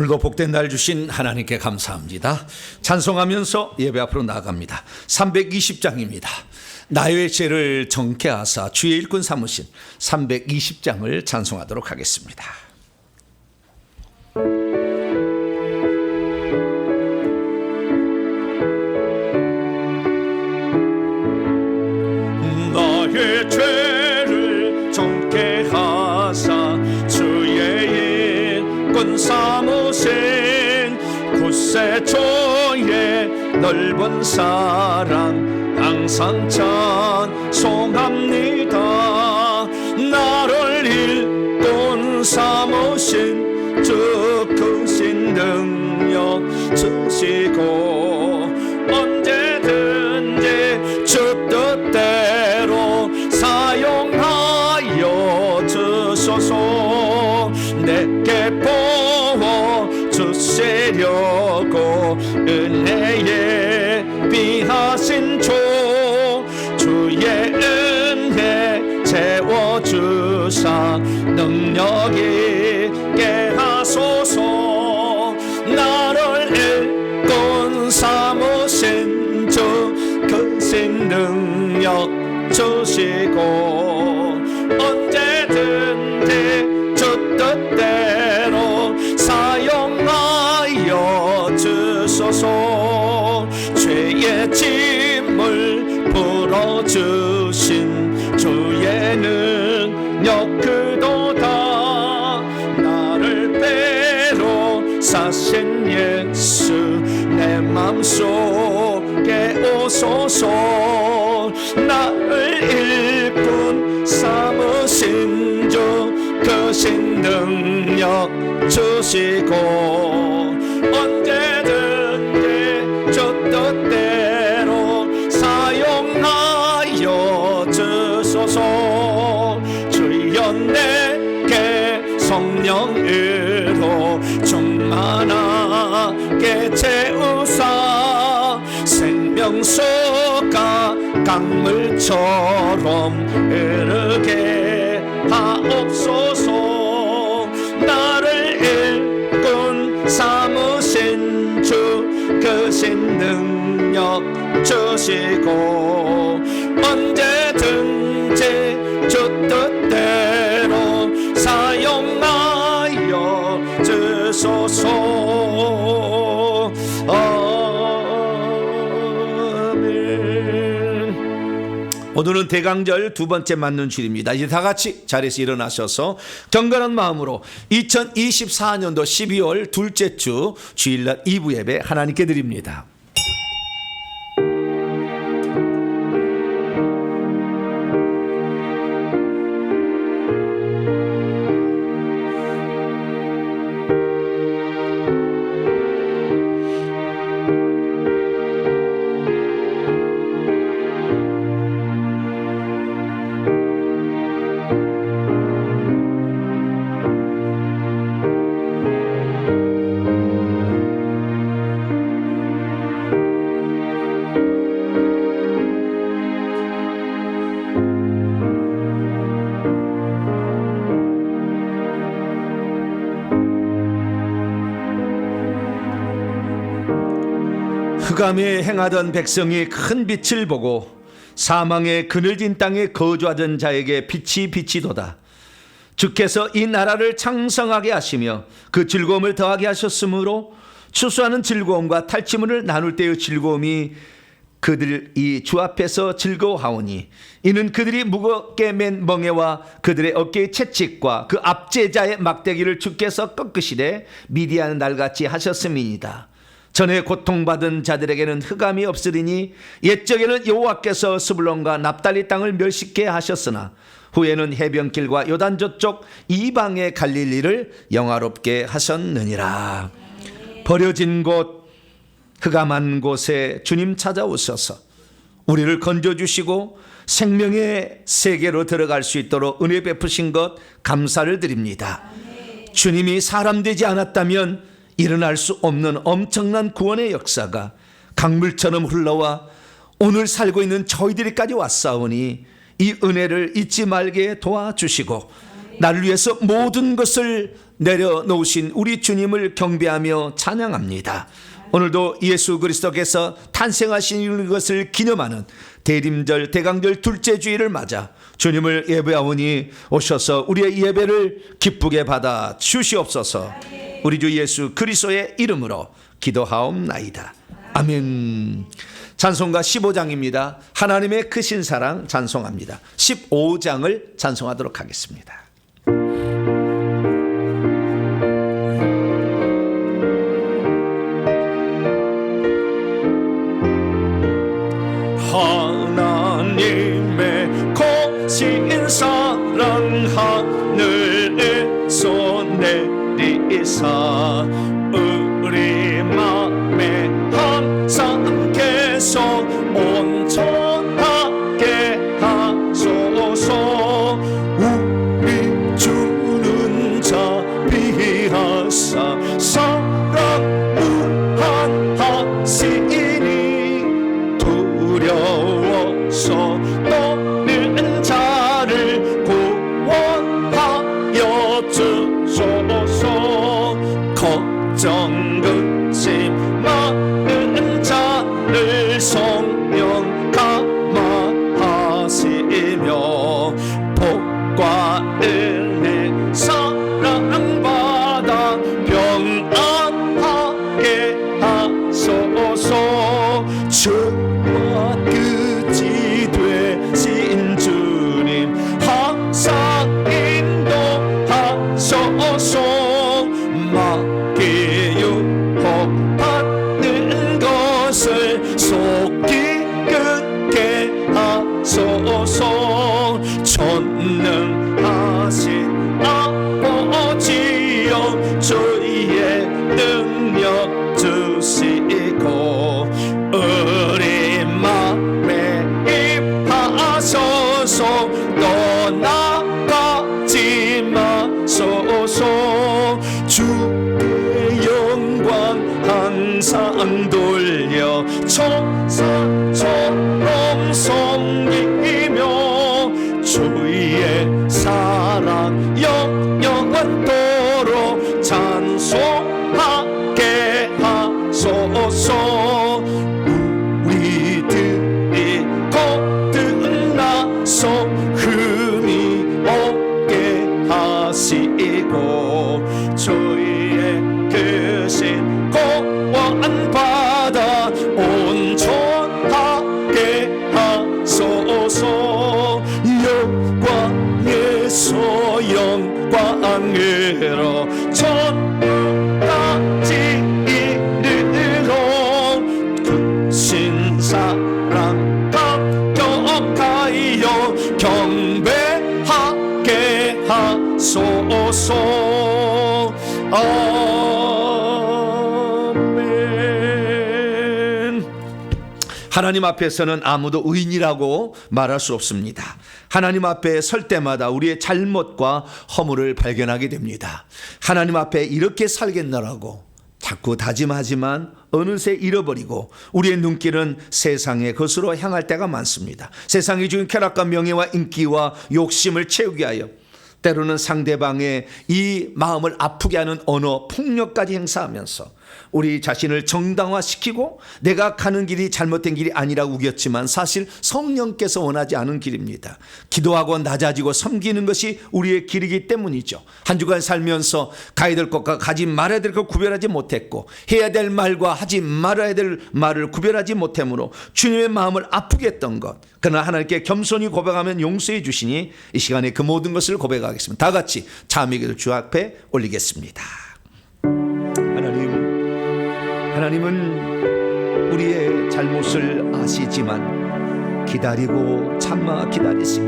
오늘도 복된 날 주신 하나님께 감사합니다. 찬송하면서 예배 앞으로 나아갑니다. 320장입니다. 나의 죄를 정케하사 주의 일꾼 삼으신 320장을 찬송하도록 하겠습니다. 나의 죄를 정케하사 주의 일꾼 삼으신 구세주의 넓은 사랑 항상 찬송합니다. 나를 일꾼 삼으신 주 크신 능력 주시고 언제든지 주 뜻대로 사용하여 주소서. 내게 부어 주시려고 은혜에 비하신 주 주의 은혜 채워주사 능력 있게 하소서. 나를 일꾼 삼으신 주 크신 능력 주시고 언제든지 주 뜻대로 사용하여 주소서. 죄의 짐을 풀어주신 주의 능력 그도다. 나를 배로 사신 예수 내 맘속에 오소서. 나를 일꾼 삼으신 주 크신 능력 주시고 언제든지 주 뜻대로 사용하여 주소서. 주여 내게 성령으로 충만하게 채우사 생명수가 강물처럼 흐르게 하옵소서. 나를 일꾼 삼으신 주 크신 능력 주시고 언제든지 주 뜻대로 사용하여 주소서. 오늘은 대강절 두 번째 맞는 주일입니다. 이제 다 같이 자리에서 일어나셔서 경건한 마음으로 2024년도 12월 둘째 주 주일날 2부 예배 하나님께 드립니다. 흑암에 행하던 백성이 큰 빛을 보고 사망의 그늘진 땅에 거주하던 자에게 빛이 비치도다. 주께서 이 나라를 창성하게 하시며 그 즐거움을 더하게 하셨으므로 추수하는 즐거움과 탈취물을 나눌 때의 즐거움이 그들이 주 앞에서 즐거워하오니 이는 그들이 무겁게 맨 멍에와 그들의 어깨의 채찍과 그 압제자의 막대기를 주께서 꺾으시되 미디안 날같이 하셨음이니이다. 전에 고통받은 자들에게는 흑암이 없으리니 옛적에는 여호와께서 스불론과 납달리 땅을 멸시케 하셨으나 후에는 해변길과 요단 저쪽 이방의 갈릴리를 영화롭게 하셨느니라. 버려진 곳 흑암한 곳에 주님 찾아오셔서 우리를 건져주시고 생명의 세계로 들어갈 수 있도록 은혜 베푸신 것 감사를 드립니다. 주님이 사람 되지 않았다면 일어날 수 없는 엄청난 구원의 역사가 강물처럼 흘러와 오늘 살고 있는 저희들이까지 왔사오니 이 은혜를 잊지 말게 도와주시고 나를 위해서 모든 것을 내려놓으신 우리 주님을 경배하며 찬양합니다. 오늘도 예수 그리스도께서 탄생하신 것을 기념하는 대림절 대강절 둘째 주일을 맞아 주님을 예배하오니 오셔서 우리의 예배를 기쁘게 받아 주시옵소서. 우리 주 예수 그리스도의 이름으로 기도하옵나이다. 아멘. 찬송가 15장입니다. 하나님의 크신 사랑 찬송합니다. 15장을 찬송하도록 하겠습니다. 하나님의 크신 사랑 하늘에서 내리사 우리 맘에 항상 계속 온전하게 하소서. 우리 주는 자비하사 사랑 무한하시니 두려워서 떠는 자를 구원하여 주소서. 걱정 근심 많은 자를 성령 감화하시며 복과 은혜 사랑받아 평안하게 하소서. 주와 끝이 되신 주님 항상 인도하소서. 마귀 유혹받는 것을 속히 끊게 하소서. 전능하신 아버지여 주의 능력 주시고 우리 맘에 입하소서. 떠나가지 마소서. 주의 영광 항상 돌려 천사처럼 섬기며 주의 사랑 영원토록 찬송하게 하소서. 우리들이 거듭나서 흠이 없게 하시고 주의 크신 구원 받아 온전하게 하소서. 영광에서 영광으로 천국까지 이르러 크신 사랑 합격하여 경배하게 하소서. 아멘. 하나님 앞에서는 아무도 의인이라고 말할 수 없습니다. 하나님 앞에 설 때마다 우리의 잘못과 허물을 발견하게 됩니다. 하나님 앞에 이렇게 살겠노라고 자꾸 다짐하지만 어느새 잃어버리고 우리의 눈길은 세상의 것으로 향할 때가 많습니다. 세상이 주는 쾌락과 명예와 인기와 욕심을 채우게 하여 때로는 상대방의 이 마음을 아프게 하는 언어, 폭력까지 행사하면서 우리 자신을 정당화시키고 내가 가는 길이 잘못된 길이 아니라고 우겼지만 사실 성령께서 원하지 않은 길입니다. 기도하고 낮아지고 섬기는 것이 우리의 길이기 때문이죠. 한 주간 살면서 가야 될 것과 가지 말아야 될 것 구별하지 못했고 해야 될 말과 하지 말아야 될 말을 구별하지 못함으로 주님의 마음을 아프게 했던 것, 그러나 하나님께 겸손히 고백하면 용서해 주시니 이 시간에 그 모든 것을 고백하겠습니다. 다 같이 자매기도 주 앞에 올리겠습니다. 하나님은 우리의 잘못을 아시지만 기다리고 참아 기다리시고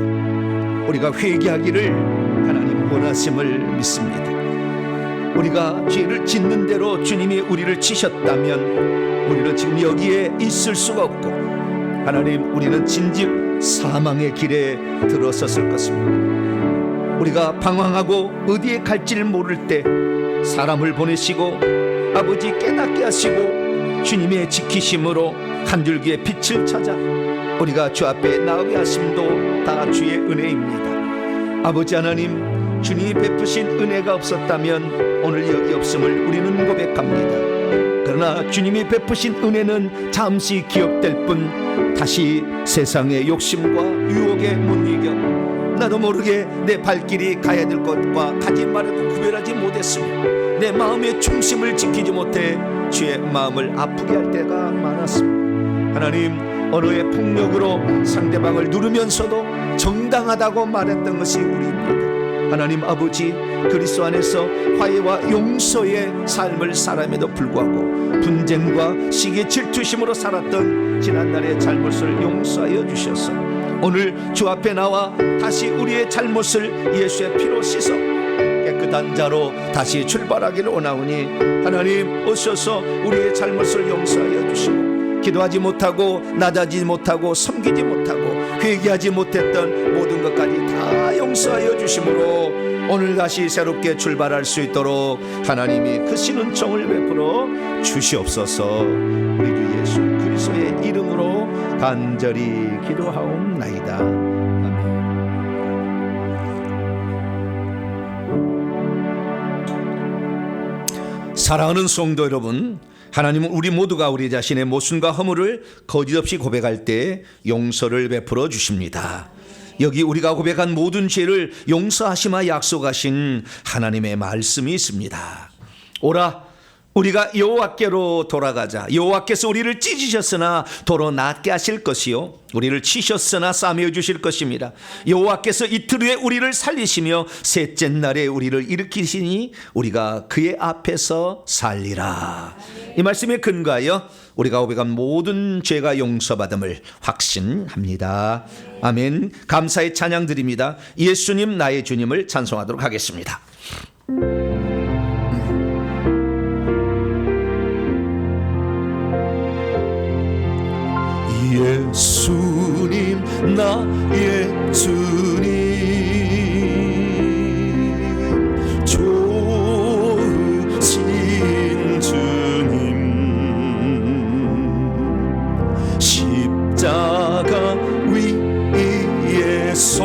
우리가 회개하기를 하나님 원하심을 믿습니다. 우리가 죄를 짓는 대로 주님이 우리를 치셨다면 우리는 지금 여기에 있을 수가 없고 하나님 우리는 진즉 사망의 길에 들어섰을 것입니다. 우리가 방황하고 어디에 갈지를 모를 때 사람을 보내시고 아버지 깨닫게 하시고 주님의 지키심으로 한 줄기의 빛을 찾아 우리가 주 앞에 나오게 하심도 다 주의 은혜입니다. 아버지 하나님, 주님이 베푸신 은혜가 없었다면 오늘 여기 없음을 우리는 고백합니다. 그러나 주님이 베푸신 은혜는 잠시 기억될 뿐 다시 세상의 욕심과 유혹에 못 이겨 나도 모르게 내 발길이 가야 될 것과 가지 말아도 구별하지 못했으며 내 마음의 중심을 지키지 못해 주의 마음을 아프게 할 때가 많았습니다. 하나님, 언어의 폭력으로 상대방을 누르면서도 정당하다고 말했던 것이 우리입니다. 하나님 아버지, 그리스도 안에서 화해와 용서의 삶을 살아에도 불구하고 분쟁과 시기 질투심으로 살았던 지난날의 잘못을 용서하여 주셔서 오늘 주 앞에 나와 다시 우리의 잘못을 예수의 피로 씻어 깨끗한 자로 다시 출발하기를 원하오니 하나님 오셔서 우리의 잘못을 용서하여 주시고 기도하지 못하고 나다지 못하고 섬기지 못하고 회개하지 못했던 모든 것까지 다 용서하여 주심으로 오늘 다시 새롭게 출발할 수 있도록 하나님이 크신 은총을 베풀어 주시옵소서. 우리 주 예수 그리스도의 이름으로 간절히 기도하옵나이다. 아멘. 사랑하는 성도 여러분, 하나님은 우리 모두가 우리 자신의 모순과 허물을 거짓없이 고백할 때 용서를 베풀어 주십니다. 여기 우리가 고백한 모든 죄를 용서하시마 약속하신 하나님의 말씀이 있습니다. 오라, 우리가 여호와께로 돌아가자. 여호와께서 우리를 찢으셨으나 도로 낫게 하실 것이요 우리를 치셨으나 싸매어 주실 것입니다. 여호와께서 이틀 후에 우리를 살리시며 셋째 날에 우리를 일으키시니 우리가 그의 앞에서 살리라. 이 말씀에 근거하여 우리가 고백한 모든 죄가 용서받음을 확신합니다. 아멘. 감사의 찬양 드립니다. 예수님 나의 주님을 찬송하도록 하겠습니다. 예수님 나의 주님 좋으신 주님 십자가 위에서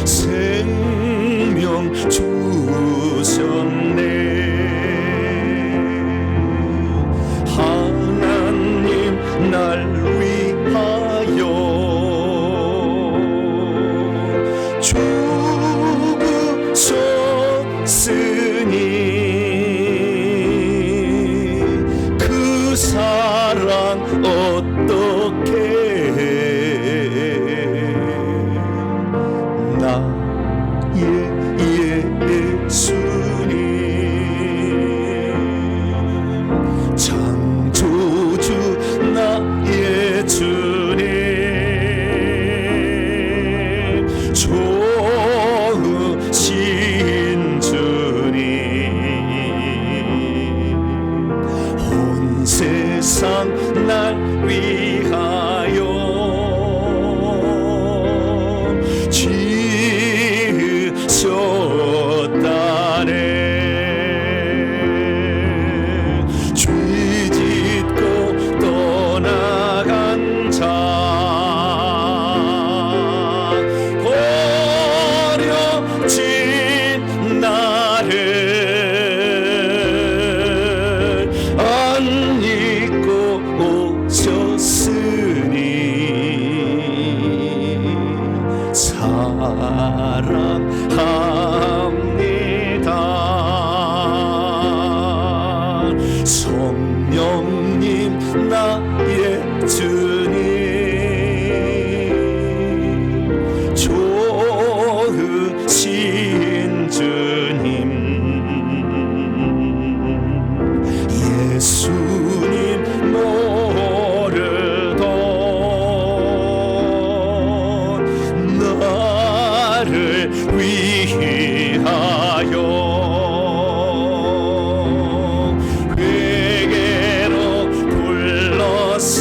생명 주셨네. 날 위하여 죽으셨으니 그 사랑 어떻게 나의 예수님 창조주 나의 주님 좋으신 주님 온 세상 날 위하여 지으셨다네. 사랑합니다. 성령님 나의 주님 좋으신 주님 예수님 모르던 나를 위하여 회개로 불렀으니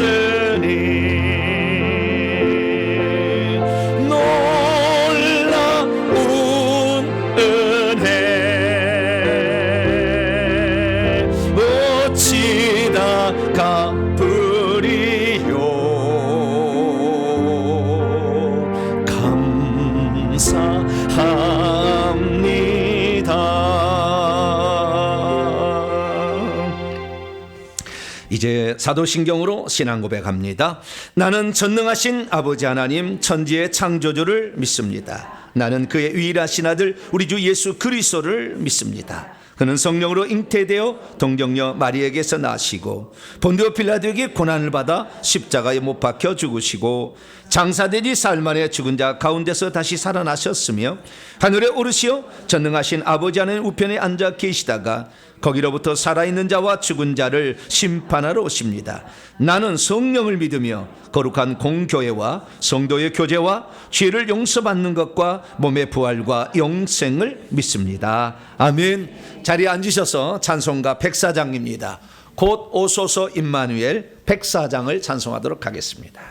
이제 사도신경으로 신앙 고백합니다. 나는 전능하신 아버지 하나님 천지의 창조주를 믿습니다. 나는 그의 유일하신 아들 우리 주 예수 그리스도를 믿습니다. 그는 성령으로 잉태되어 동정녀 마리에게서 나시고 본디오 빌라도에게 고난을 받아 십자가에 못 박혀 죽으시고 장사되니 사흘 만에 죽은 자 가운데서 다시 살아나셨으며 하늘에 오르시어 전능하신 아버지 하나님 우편에 앉아 계시다가 거기로부터 살아있는 자와 죽은 자를 심판하러 오십니다. 나는 성령을 믿으며 거룩한 공교회와 성도의 교제와 죄를 용서받는 것과 몸의 부활과 영생을 믿습니다. 아멘. 자리에 앉으셔서 찬송가 104장입니다. 곧 오소서 임마누엘 104장을 찬송하도록 하겠습니다.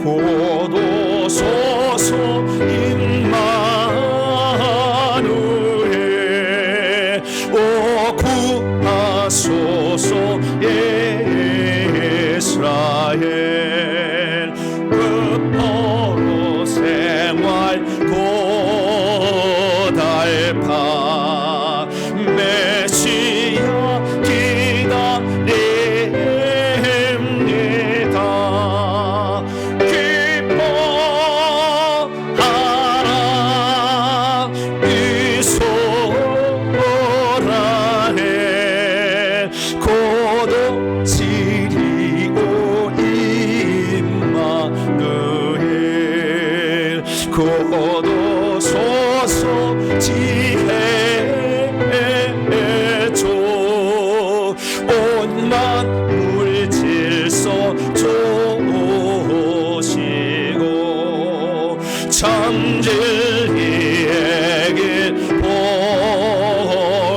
곧 오소서 임마누엘 오 구하소서 이스라엘 끝으로 생활 고달파 메시아 기다립니다. 기뻐하라 이소라해 고도 지리오 임마누엘 고도 소서 지혜줘 온 만물 질서 조시고 참진리의 길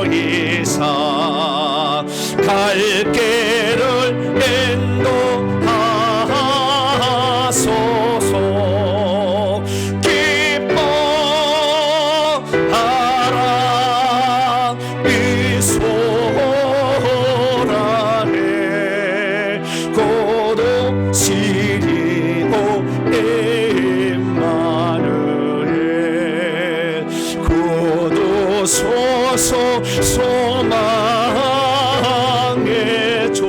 보이사 갈 길을 인도하소서. 기뻐하라 이소라해 고도 시리오 임마누엘 고도 소서 소망의 조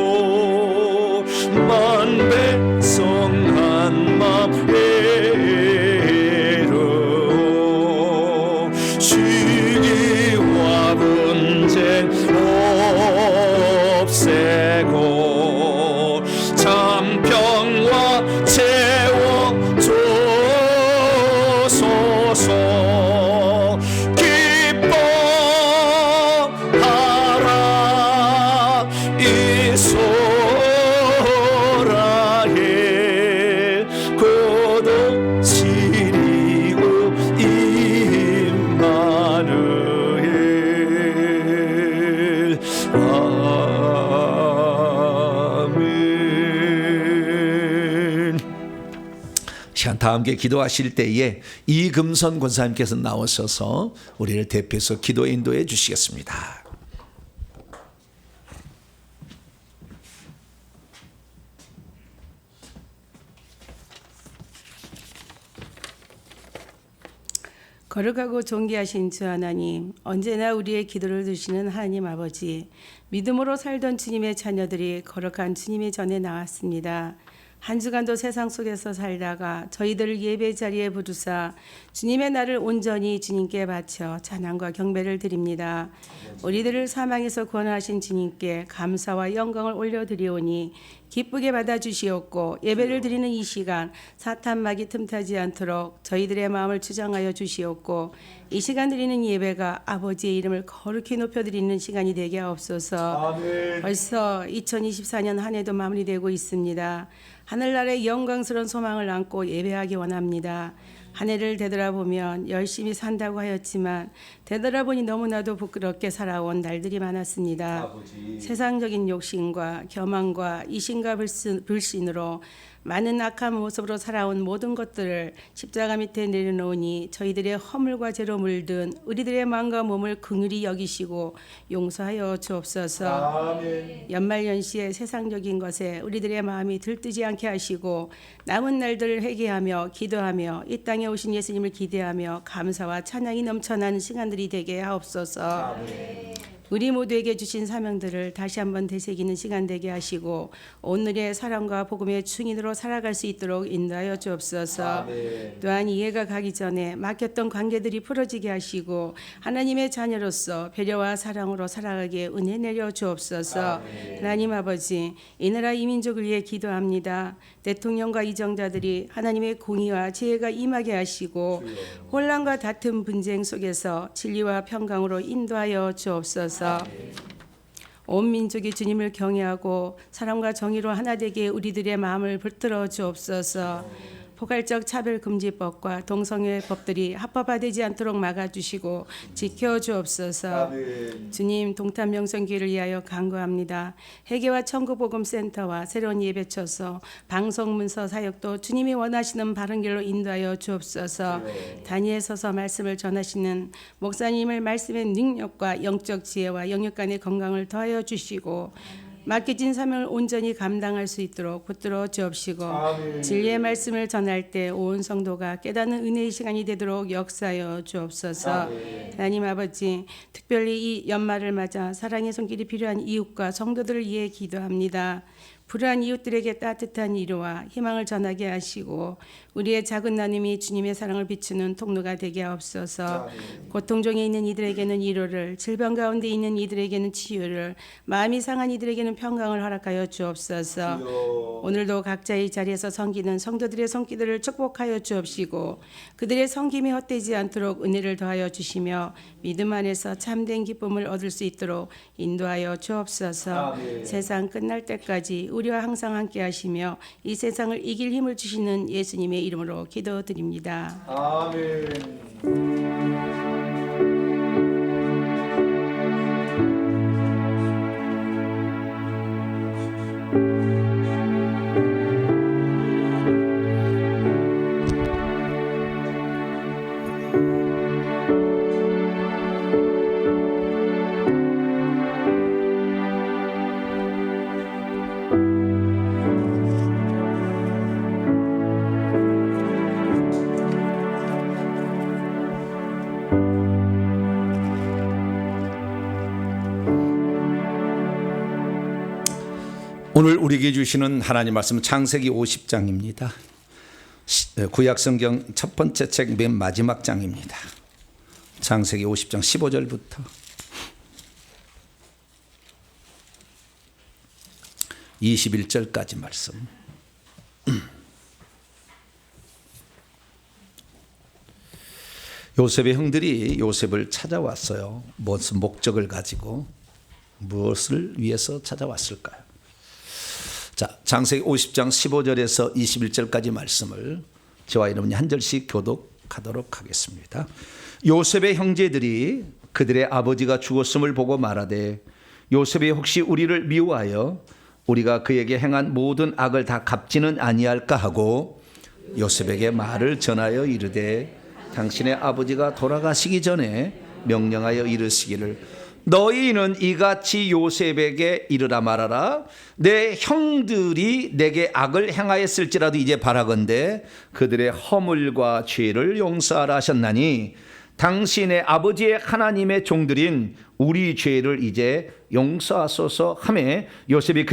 만 백성 한맘 이루어 시기와 분쟁 없애고 참평화 채워주소서. 기뻐하라 이소라해 고도 시리오 임마누엘 아멘. 시간 다 함께 기도하실 때에 이금선 권사님께서 나오셔서 우리를 대표해서 기도 인도해 주시겠습니다. 거룩하고 존귀하신 주 하나님, 언제나 우리의 기도를 들으시는 하나님 아버지, 믿음으로 살던 주님의 자녀들이 거룩한 주님의 전에 나왔습니다. 한 주간도 세상 속에서 살다가 저희들을 예배 자리에 부르사 주님의 날을 온전히 주님께 바쳐 찬양과 경배를 드립니다. 우리들을 사망에서 구원하신 주님께 감사와 영광을 올려드리오니 기쁘게 받아주시옵고 예배를 드리는 이 시간 사탄막이 틈타지 않도록 저희들의 마음을 주장하여 주시옵고 이 시간 드리는 예배가 아버지의 이름을 거룩히 높여드리는 시간이 되게 하옵소서. 아멘. 벌써 2024년 한 해도 마무리되고 있습니다. 하늘나라의 영광스러운 소망을 안고 예배하기 원합니다. 한 해를 되돌아보면 열심히 산다고 하였지만 되돌아보니 너무나도 부끄럽게 살아온 날들이 많았습니다. 아버지. 세상적인 욕심과 교만과 이신과 불신으로 많은 악한 모습으로 살아온 모든 것들을 십자가 밑에 내려놓으니 저희들의 허물과 죄로 물든 우리들의 마음과 몸을 긍휼히 여기시고 용서하여 주옵소서. 연말연시의 세상적인 것에 우리들의 마음이 들뜨지 않게 하시고 남은 날들을 회개하며 기도하며 이 땅에 오신 예수님을 기대하며 감사와 찬양이 넘쳐나는 시간들이 되게 하옵소서. 우리 모두에게 주신 사명들을 다시 한번 되새기는 시간 되게 하시고 오늘의 사랑과 복음의 증인으로 살아갈 수 있도록 인도하여 주옵소서. 또한 이해가 가기 전에 막혔던 관계들이 풀어지게 하시고 하나님의 자녀로서 배려와 사랑으로 살아가기에 은혜 내려 주옵소서. 하나님 아버지, 이 나라 이 민족을 위해 기도합니다. 대통령과 이정자들이 하나님의 공의와 지혜가 임하게 하시고 혼란과 다툼 분쟁 속에서 진리와 평강으로 인도하여 주옵소서. 온 민족이 주님을 경외하고 사랑과 정의로 하나 되게 우리들의 마음을 붙들어 주옵소서. 포괄적 차별금지법과 동성애 법들이 합법화되지 않도록 막아주시고 지켜주옵소서. 주님, 동탄 명성교회를 위하여 간구합니다. 회개와 천국복음센터와 새로운 예배처소, 방송문서 사역도 주님이 원하시는 바른 길로 인도하여 주옵소서. 단위에 서서 말씀을 전하시는 목사님을 말씀의 능력과 영적 지혜와 영역 간의 건강을 더하여 주시고 맡겨진 사명을 온전히 감당할 수 있도록 붙들어 주옵시고 진리의 말씀을 전할 때 온 성도가 깨닫는 은혜의 시간이 되도록 역사하여 주옵소서. 하나님 아버지, 특별히 이 연말을 맞아 사랑의 손길이 필요한 이웃과 성도들을 위해 기도합니다. 불우한 이웃들에게 따뜻한 위로와 희망을 전하게 하시고 우리의 작은 나눔이 주님의 사랑을 비추는 통로가 되게 하옵소서. 고통 중에 있는 이들에게는 위로를, 질병 가운데 있는 이들에게는 치유를, 마음이 상한 이들에게는 평강을 허락하여 주옵소서. 오늘도 각자의 자리에서 섬기는 성도들의 손길들을 축복하여 주옵시고 그들의 섬김이 헛되지 않도록 은혜를 더하여 주시며 믿음 안에서 참된 기쁨을 얻을 수 있도록 인도하여 주옵소서. 세상 끝날 때까지 우리와 항상 함께 하시며 이 세상을 이길 힘을 주시는 예수님의 이름으로 기도드립니다. 아멘. 오늘 우리에게 주시는 하나님 말씀은 창세기 50장입니다. 구약 성경 첫 번째 책 맨 마지막 장입니다. 창세기 50장 15절부터 21절까지 말씀. 요셉의 형들이 요셉을 찾아왔어요. 무슨 목적을 가지고 무엇을 위해서 찾아왔을까요? 자, 창세기 50장 15절에서 21절까지 말씀을 저와 여러분이 한 절씩 교독하도록 하겠습니다. 요셉의 형제들이 그들의 아버지가 죽었음을 보고 말하되 요셉이 혹시 우리를 미워하여 우리가 그에게 행한 모든 악을 다 갚지는 아니할까 하고 요셉에게 말을 전하여 이르되 당신의 아버지가 돌아가시기 전에 명령하여 이르시기를 너희는 이같이 요셉에게 이르라 말하라. 내 형들이 내게 악을 행하였을지라도 이제 바라건대 그들의 허물과 죄를 용서하라 하셨나니 당신의 아버지의 하나님의 종들인 우리 죄를 이제 용서하소서 하매 요셉이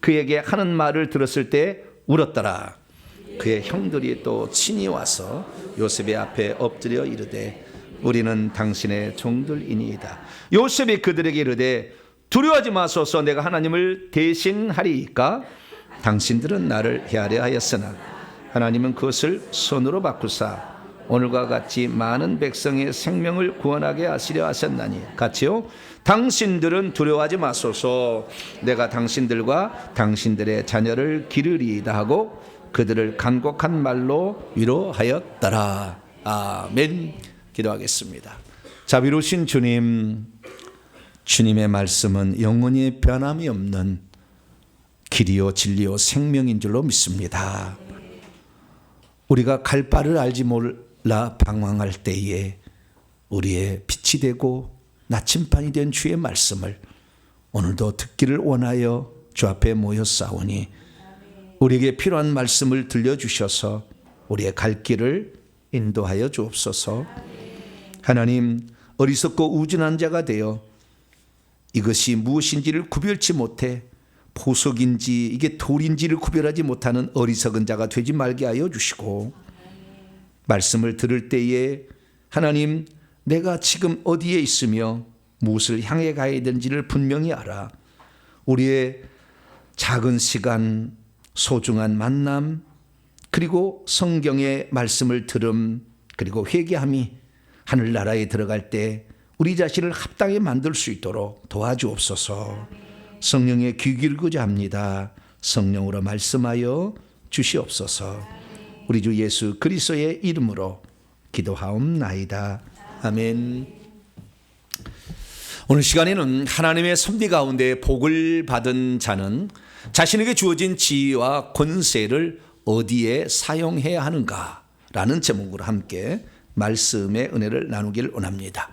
그에게 하는 말을 들었을 때 울었더라. 그의 형들이 또 친히 와서 요셉의 앞에 엎드려 이르되 우리는 당신의 종들이니이다. 요셉이 그들에게 이르되 두려워하지 마소서. 내가 하나님을 대신하리이까. 당신들은 나를 헤아려 하였으나 하나님은 그것을 선으로 바꾸사 오늘과 같이 많은 백성의 생명을 구원하게 하시려 하셨나니 같이요. 당신들은 두려워하지 마소서. 내가 당신들과 당신들의 자녀를 기르리이다 하고 그들을 간곡한 말로 위로하였더라. 아멘. 기도하겠습니다. 자비로우신 주님, 주님의 말씀은 영원히 변함이 없는 길이요 진리요 생명인 줄로 믿습니다. 우리가 갈 바를 알지 몰라 방황할 때에 우리의 빛이 되고 나침반이 된 주의 말씀을 오늘도 듣기를 원하여 주 앞에 모였사오니 우리에게 필요한 말씀을 들려주셔서 우리의 갈 길을 인도하여 주옵소서. 하나님, 어리석고 우둔한 자가 되어 이것이 무엇인지를 구별치 못해 보석인지 이게 돌인지를 구별하지 못하는 어리석은 자가 되지 말게 하여 주시고, 말씀을 들을 때에 하나님, 내가 지금 어디에 있으며 무엇을 향해 가야 되는지를 분명히 알아 우리의 작은 시간, 소중한 만남, 그리고 성경의 말씀을 들음, 그리고 회개함이 하늘나라에 들어갈 때 우리 자신을 합당히 만들 수 있도록 도와주옵소서. 성령의 귀 기울이고자 합니다. 성령으로 말씀하여 주시옵소서. 우리 주 예수 그리스도의 이름으로 기도하옵나이다. 아멘. 오늘 시간에는 하나님의 섭리 가운데 복을 받은 자는 자신에게 주어진 지위와 권세를 어디에 사용해야 하는가라는 제목으로 함께 말씀의 은혜를 나누길 원합니다.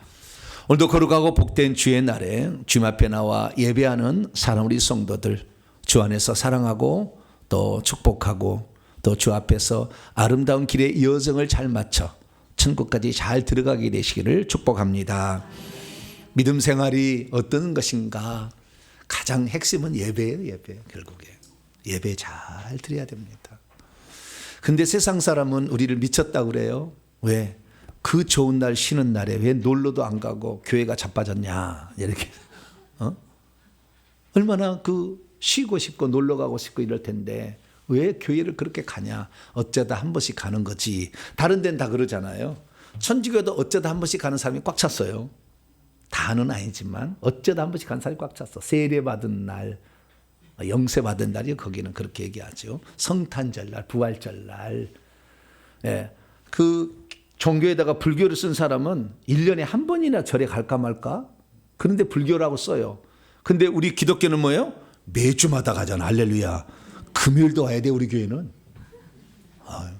오늘도 거룩하고 복된 주의 날에 주님 앞에 나와 예배하는 사랑 우리 성도들, 주 안에서 사랑하고 또 축복하고 또 주 앞에서 아름다운 길의 여정을 잘 마쳐 천국까지 잘 들어가게 되시기를 축복합니다. 믿음 생활이 어떤 것인가? 가장 핵심은 예배예요. 예배. 결국에 예배 잘 드려야 됩니다. 근데 세상 사람은 우리를 미쳤다고 그래요. 왜? 그 좋은 날 쉬는 날에 왜 놀러도 안 가고 교회가 자빠졌냐 이렇게. 얼마나 쉬고 싶고 놀러 가고 싶고 이럴 텐데 왜 교회를 그렇게 가냐. 어쩌다 한 번씩 가는 거지. 다른 데는 다 그러잖아요. 천주교도 어쩌다 한 번씩 가는 사람이 꽉 찼어요. 다는 아니지만 어쩌다 한 번씩 가는 사람이 꽉 찼어. 세례 받은 날, 영세 받은 날이 거기는 그렇게 얘기하죠. 성탄절 날, 부활절 날. 예. 종교에다가 불교를 쓴 사람은 1년에 한 번이나 절에 갈까 말까? 그런데 불교라고 써요. 근데 우리 기독교는 뭐예요? 매주마다 가잖아. 할렐루야. 금요일도 와야 돼, 우리 교회는.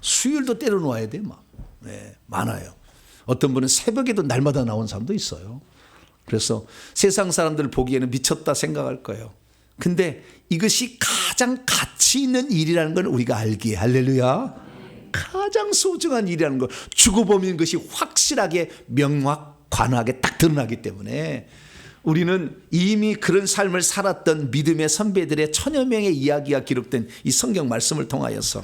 수요일도 때려 놓아야 돼, 막. 네, 많아요. 어떤 분은 새벽에도 날마다 나온 사람도 있어요. 그래서 세상 사람들 보기에는 미쳤다 생각할 거예요. 근데 이것이 가장 가치 있는 일이라는 걸 우리가 알기에, 할렐루야. 가장 소중한 일이라는 걸 죽어보면 것이 확실하게 명확관하게 딱 드러나기 때문에 우리는 이미 그런 삶을 살았던 믿음의 선배들의 천여 명의 이야기가 기록된 이 성경 말씀을 통하여서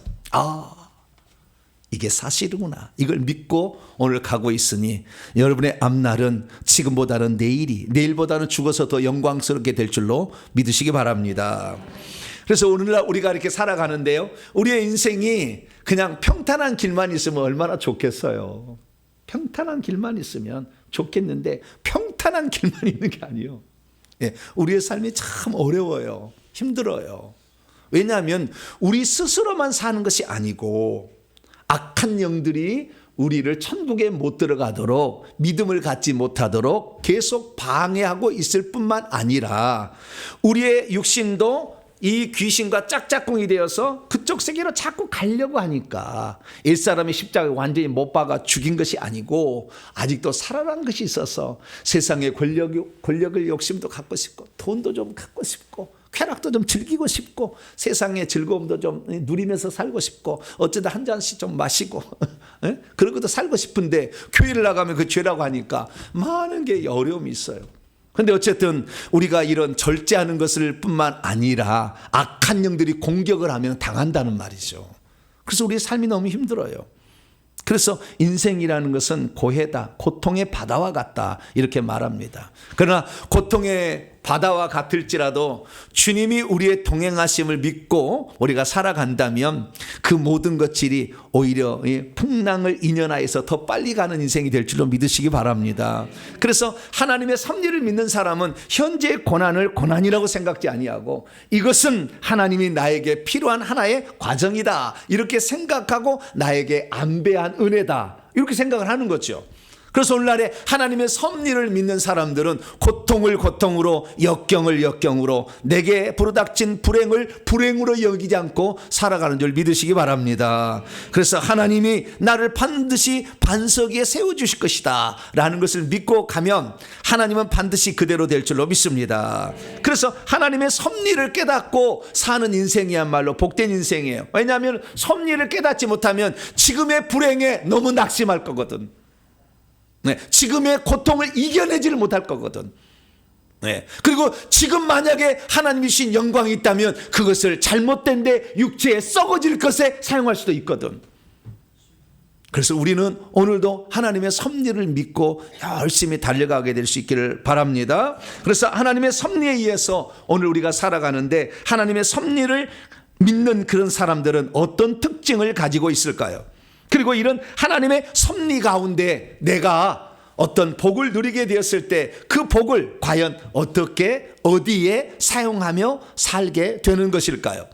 이게 사실이구나. 이걸 믿고 오늘 가고 있으니 여러분의 앞날은 지금보다는 내일보다는 죽어서 더 영광스럽게 될 줄로 믿으시기 바랍니다. 그래서 오늘날 우리가 이렇게 살아가는데요. 우리의 인생이 그냥 평탄한 길만 있으면 얼마나 좋겠어요. 평탄한 길만 있으면 좋겠는데 평탄한 길만 있는 게 아니에요. 예, 우리의 삶이 참 어려워요. 힘들어요. 왜냐하면 우리 스스로만 사는 것이 아니고 악한 영들이 우리를 천국에 못 들어가도록 믿음을 갖지 못하도록 계속 방해하고 있을 뿐만 아니라 우리의 육신도 이 귀신과 짝짝꿍이 되어서 그쪽 세계로 자꾸 가려고 하니까 옛사람이 십자가에 완전히 못 박아 죽인 것이 아니고 아직도 살아난 것이 있어서 세상의 권력을 욕심도 갖고 싶고 돈도 좀 갖고 싶고 쾌락도 좀 즐기고 싶고 세상의 즐거움도 좀 누리면서 살고 싶고 어쩌다 한 잔씩 좀 마시고 그런 것도 살고 싶은데 교회를 나가면 그 죄라고 하니까 많은 게 어려움이 있어요. 그런데 어쨌든 우리가 이런 절제하는 것을 뿐만 아니라 악한 영들이 공격을 하면 당한다는 말이죠. 그래서 우리의 삶이 너무 힘들어요. 그래서 인생이라는 것은 고해다, 고통의 바다와 같다 이렇게 말합니다. 그러나 고통의 바다와 같을지라도 주님이 우리의 동행하심을 믿고 우리가 살아간다면 그 모든 것들이 오히려 풍랑을 인연하여서 더 빨리 가는 인생이 될 줄로 믿으시기 바랍니다. 그래서 하나님의 섭리를 믿는 사람은 현재의 고난을 고난이라고 생각지 아니하고 이것은 하나님이 나에게 필요한 하나의 과정이다 이렇게 생각하고 나에게 안배한 은혜다 이렇게 생각을 하는 거죠. 그래서 오늘날에 하나님의 섭리를 믿는 사람들은 고통을 고통으로, 역경을 역경으로, 내게 부르닥친 불행을 불행으로 여기지 않고 살아가는 줄 믿으시기 바랍니다. 그래서 하나님이 나를 반드시 반석 위에 세워주실 것이다 라는 것을 믿고 가면 하나님은 반드시 그대로 될 줄로 믿습니다. 그래서 하나님의 섭리를 깨닫고 사는 인생이야말로 복된 인생이에요. 왜냐하면 섭리를 깨닫지 못하면 지금의 불행에 너무 낙심할 거거든. 네, 지금의 고통을 이겨내지를 못할 거거든. 네, 그리고 지금 만약에 하나님이 주신 영광이 있다면 그것을 잘못된 데 육체에 썩어질 것에 사용할 수도 있거든. 그래서 우리는 오늘도 하나님의 섭리를 믿고 열심히 달려가게 될 수 있기를 바랍니다. 그래서 하나님의 섭리에 의해서 오늘 우리가 살아가는데, 하나님의 섭리를 믿는 그런 사람들은 어떤 특징을 가지고 있을까요? 그리고 이런 하나님의 섭리 가운데 내가 어떤 복을 누리게 되었을 때 그 복을 과연 어떻게 어디에 사용하며 살게 되는 것일까요?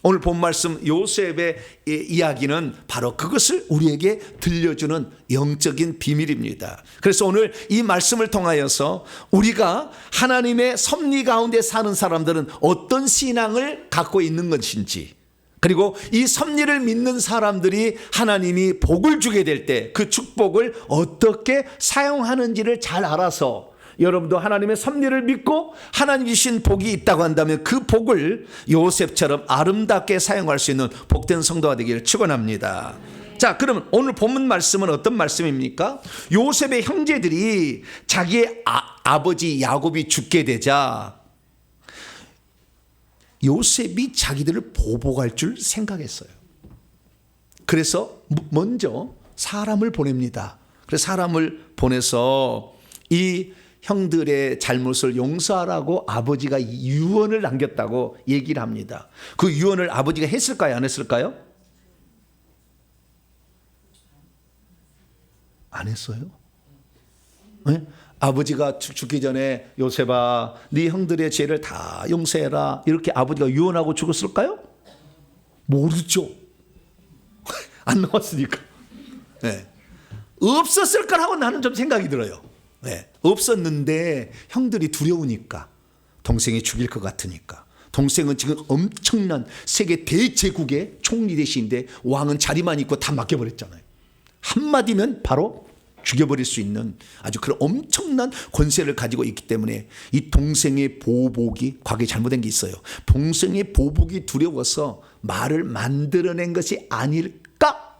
오늘 본 말씀 요셉의 이야기는 바로 그것을 우리에게 들려주는 영적인 비밀입니다. 그래서 오늘 이 말씀을 통하여서 우리가 하나님의 섭리 가운데 사는 사람들은 어떤 신앙을 갖고 있는 것인지, 그리고 이 섭리를 믿는 사람들이 하나님이 복을 주게 될 때 그 축복을 어떻게 사용하는지를 잘 알아서, 여러분도 하나님의 섭리를 믿고 하나님 주신 복이 있다고 한다면 그 복을 요셉처럼 아름답게 사용할 수 있는 복된 성도가 되기를 축원합니다. 자, 그러면 오늘 본문 말씀은 어떤 말씀입니까? 요셉의 형제들이 자기의 아버지 야곱이 죽게 되자 요셉이 자기들을 보복할 줄 생각했어요. 그래서 먼저 사람을 보냅니다. 그래서 사람을 보내서 이 형들의 잘못을 용서하라고 아버지가 유언을 남겼다고 얘기를 합니다. 그 유언을 아버지가 했을까요? 안 했을까요? 안 했어요. 네? 아버지가 죽기 전에 요셉아, 네 형들의 죄를 다 용서해라 이렇게 아버지가 유언하고 죽었을까요? 모르죠. 안 나왔으니까. 네. 없었을 거라고 나는 좀 생각이 들어요. 네. 없었는데 형들이 두려우니까, 동생이 죽일 것 같으니까. 동생은 지금 엄청난 세계 대제국의 총리 대신인데 왕은 자리만 있고 다 맡겨버렸잖아요. 한마디면 바로 죽여버릴 수 있는 아주 그런 엄청난 권세를 가지고 있기 때문에 이 동생의 보복이, 과거에 잘못된 게 있어요. 동생의 보복이 두려워서 말을 만들어낸 것이 아닐까?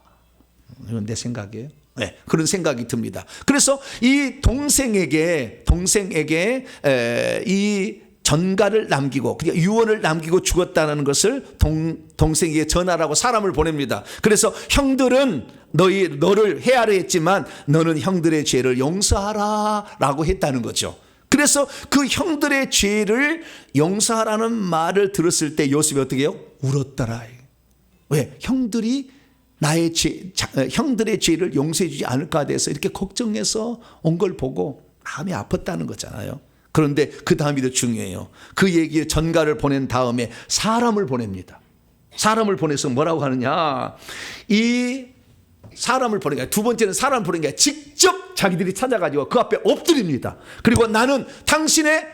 이건 내 생각이에요. 네, 그런 생각이 듭니다. 그래서 이 동생에게 이 전가를 남기고, 그러니까 유언을 남기고 죽었다는 것을 동생에게 전하라고 사람을 보냅니다. 그래서 형들은 너를 해하려 했지만 너는 형들의 죄를 용서하라 라고 했다는 거죠. 그래서 그 형들의 죄를 용서하라는 말을 들었을 때 요셉이 어떻게 해요? 울었더라. 왜? 형들이 형들의 죄를 용서해 주지 않을까 돼서 이렇게 걱정해서 온 걸 보고 마음이 아팠다는 거잖아요. 그런데 그 다음이 더 중요해요. 그 얘기에 전가를 보낸 다음에 사람을 보냅니다. 사람을 보내서 뭐라고 하느냐, 이 사람을 보낸 게, 두 번째는 사람을 보낸 게 직접 자기들이 찾아가지고 그 앞에 엎드립니다. 그리고 나는 당신의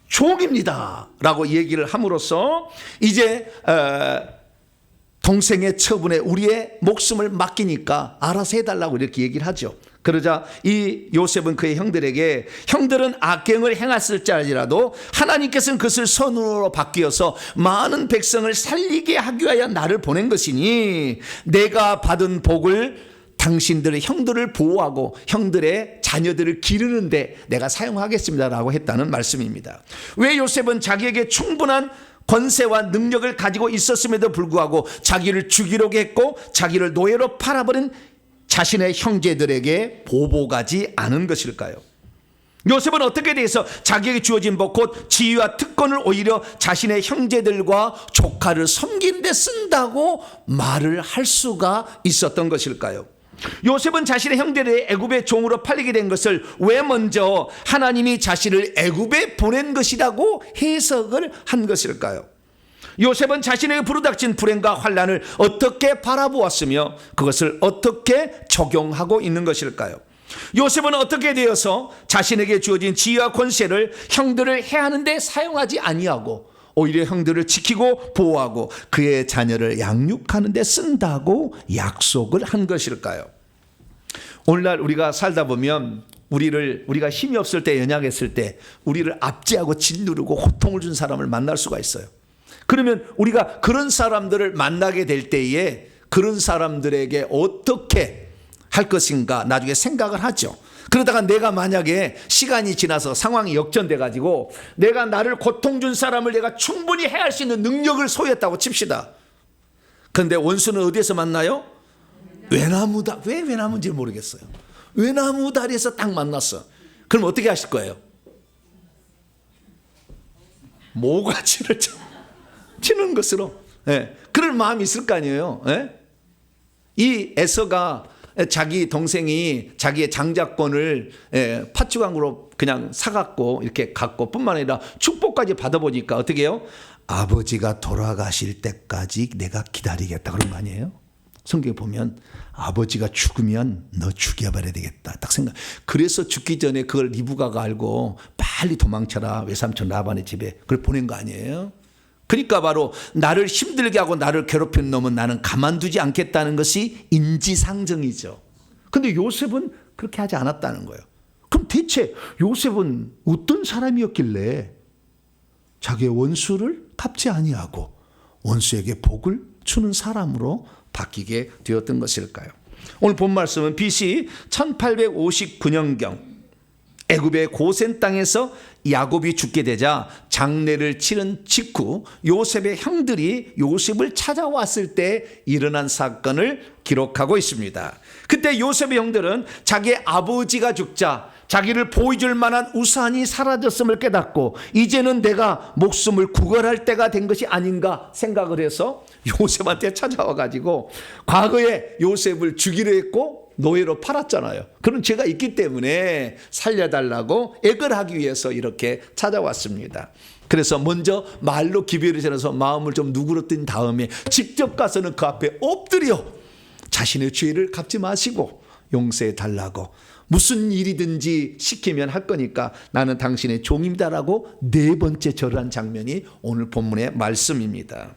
종입니다 라고 얘기를 함으로써 이제 동생의 처분에 우리의 목숨을 맡기니까 알아서 해달라고 이렇게 얘기를 하죠. 그러자 이 요셉은 그의 형들에게, 형들은 악행을 행했을지라도 하나님께서는 그것을 선으로 바뀌어서 많은 백성을 살리게 하기 위하여 나를 보낸 것이니 내가 받은 복을 당신들의 형들을 보호하고 형들의 자녀들을 기르는데 내가 사용하겠습니다 라고 했다는 말씀입니다. 왜 요셉은 자기에게 충분한 권세와 능력을 가지고 있었음에도 불구하고 자기를 죽이려고 했고 자기를 노예로 팔아버린 자신의 형제들에게 보복하지 않은 것일까요? 요셉은 어떻게 대해서 자기에게 주어진 복, 곧 지위와 특권을 오히려 자신의 형제들과 조카를 섬기는 데 쓴다고 말을 할 수가 있었던 것일까요? 요셉은 자신의 형제들의 애굽의 종으로 팔리게 된 것을 왜 먼저 하나님이 자신을 애굽에 보낸 것이라고 해석을 한 것일까요? 요셉은 자신에게 부르닥친 불행과 환난을 어떻게 바라보았으며 그것을 어떻게 적용하고 있는 것일까요? 요셉은 어떻게 되어서 자신에게 주어진 지위와 권세를 형들을 해하는 데 사용하지 아니하고 오히려 형들을 지키고 보호하고 그의 자녀를 양육하는 데 쓴다고 약속을 한 것일까요? 오늘날 우리가 살다 보면 우리가 힘이 없을 때, 연약했을 때 우리를 압제하고 짓누르고 고통을 준 사람을 만날 수가 있어요. 그러면 우리가 그런 사람들을 만나게 될 때에 그런 사람들에게 어떻게 할 것인가 나중에 생각을 하죠. 그러다가 내가 만약에 시간이 지나서 상황이 역전돼 가지고 내가 나를 고통 준 사람을 내가 충분히 해할 수 있는 능력을 소유했다고 칩시다. 그런데 원수는 어디에서 만나요? 외나무다. 왜 외나무인지 모르겠어요. 외나무 다리에서 딱 만났어. 그럼 어떻게 하실 거예요? 모가지를 치는 것으로. 예. 그럴 마음이 있을 거 아니에요. 예? 이 에서가 자기 동생이 자기의 장자권을 파츠광으로 그냥 사갖고 이렇게 갖고 뿐만 아니라 축복까지 받아보니까 어떻게 해요? 아버지가 돌아가실 때까지 내가 기다리겠다 그런 거 아니에요? 성경에 보면 아버지가 죽으면 너 죽여버려야 되겠다 딱 생각. 그래서 죽기 전에 그걸 리브가가 알고 빨리 도망쳐라 외삼촌 라반의 집에 그걸 보낸 거 아니에요? 그러니까 바로 나를 힘들게 하고 나를 괴롭히는 놈은 나는 가만두지 않겠다는 것이 인지상정이죠. 그런데 요셉은 그렇게 하지 않았다는 거예요. 그럼 대체 요셉은 어떤 사람이었길래 자기의 원수를 갚지 아니하고 원수에게 복을 주는 사람으로 바뀌게 되었던 것일까요? 오늘 본 말씀은 BC 1859년경 애굽의 고센 땅에서 야곱이 죽게 되자 장례를 치른 직후 요셉의 형들이 요셉을 찾아왔을 때 일어난 사건을 기록하고 있습니다. 그때 요셉의 형들은 자기의 아버지가 죽자 자기를 보호해줄 만한 우산이 사라졌음을 깨닫고 이제는 내가 목숨을 구걸할 때가 된 것이 아닌가 생각을 해서 요셉한테 찾아와 가지고 과거에 요셉을 죽이려 했고 노예로 팔았잖아요. 그런 죄가 있기 때문에 살려달라고 액을 하기 위해서 이렇게 찾아왔습니다. 그래서 먼저 말로 기별을 전해서 마음을 좀 누그러뜨린 다음에 직접 가서는 그 앞에 엎드려 자신의 죄를 갚지 마시고 용서해 달라고 무슨 일이든지 시키면 할 거니까 나는 당신의 종입니다라고 네 번째 절을 한 장면이 오늘 본문의 말씀입니다.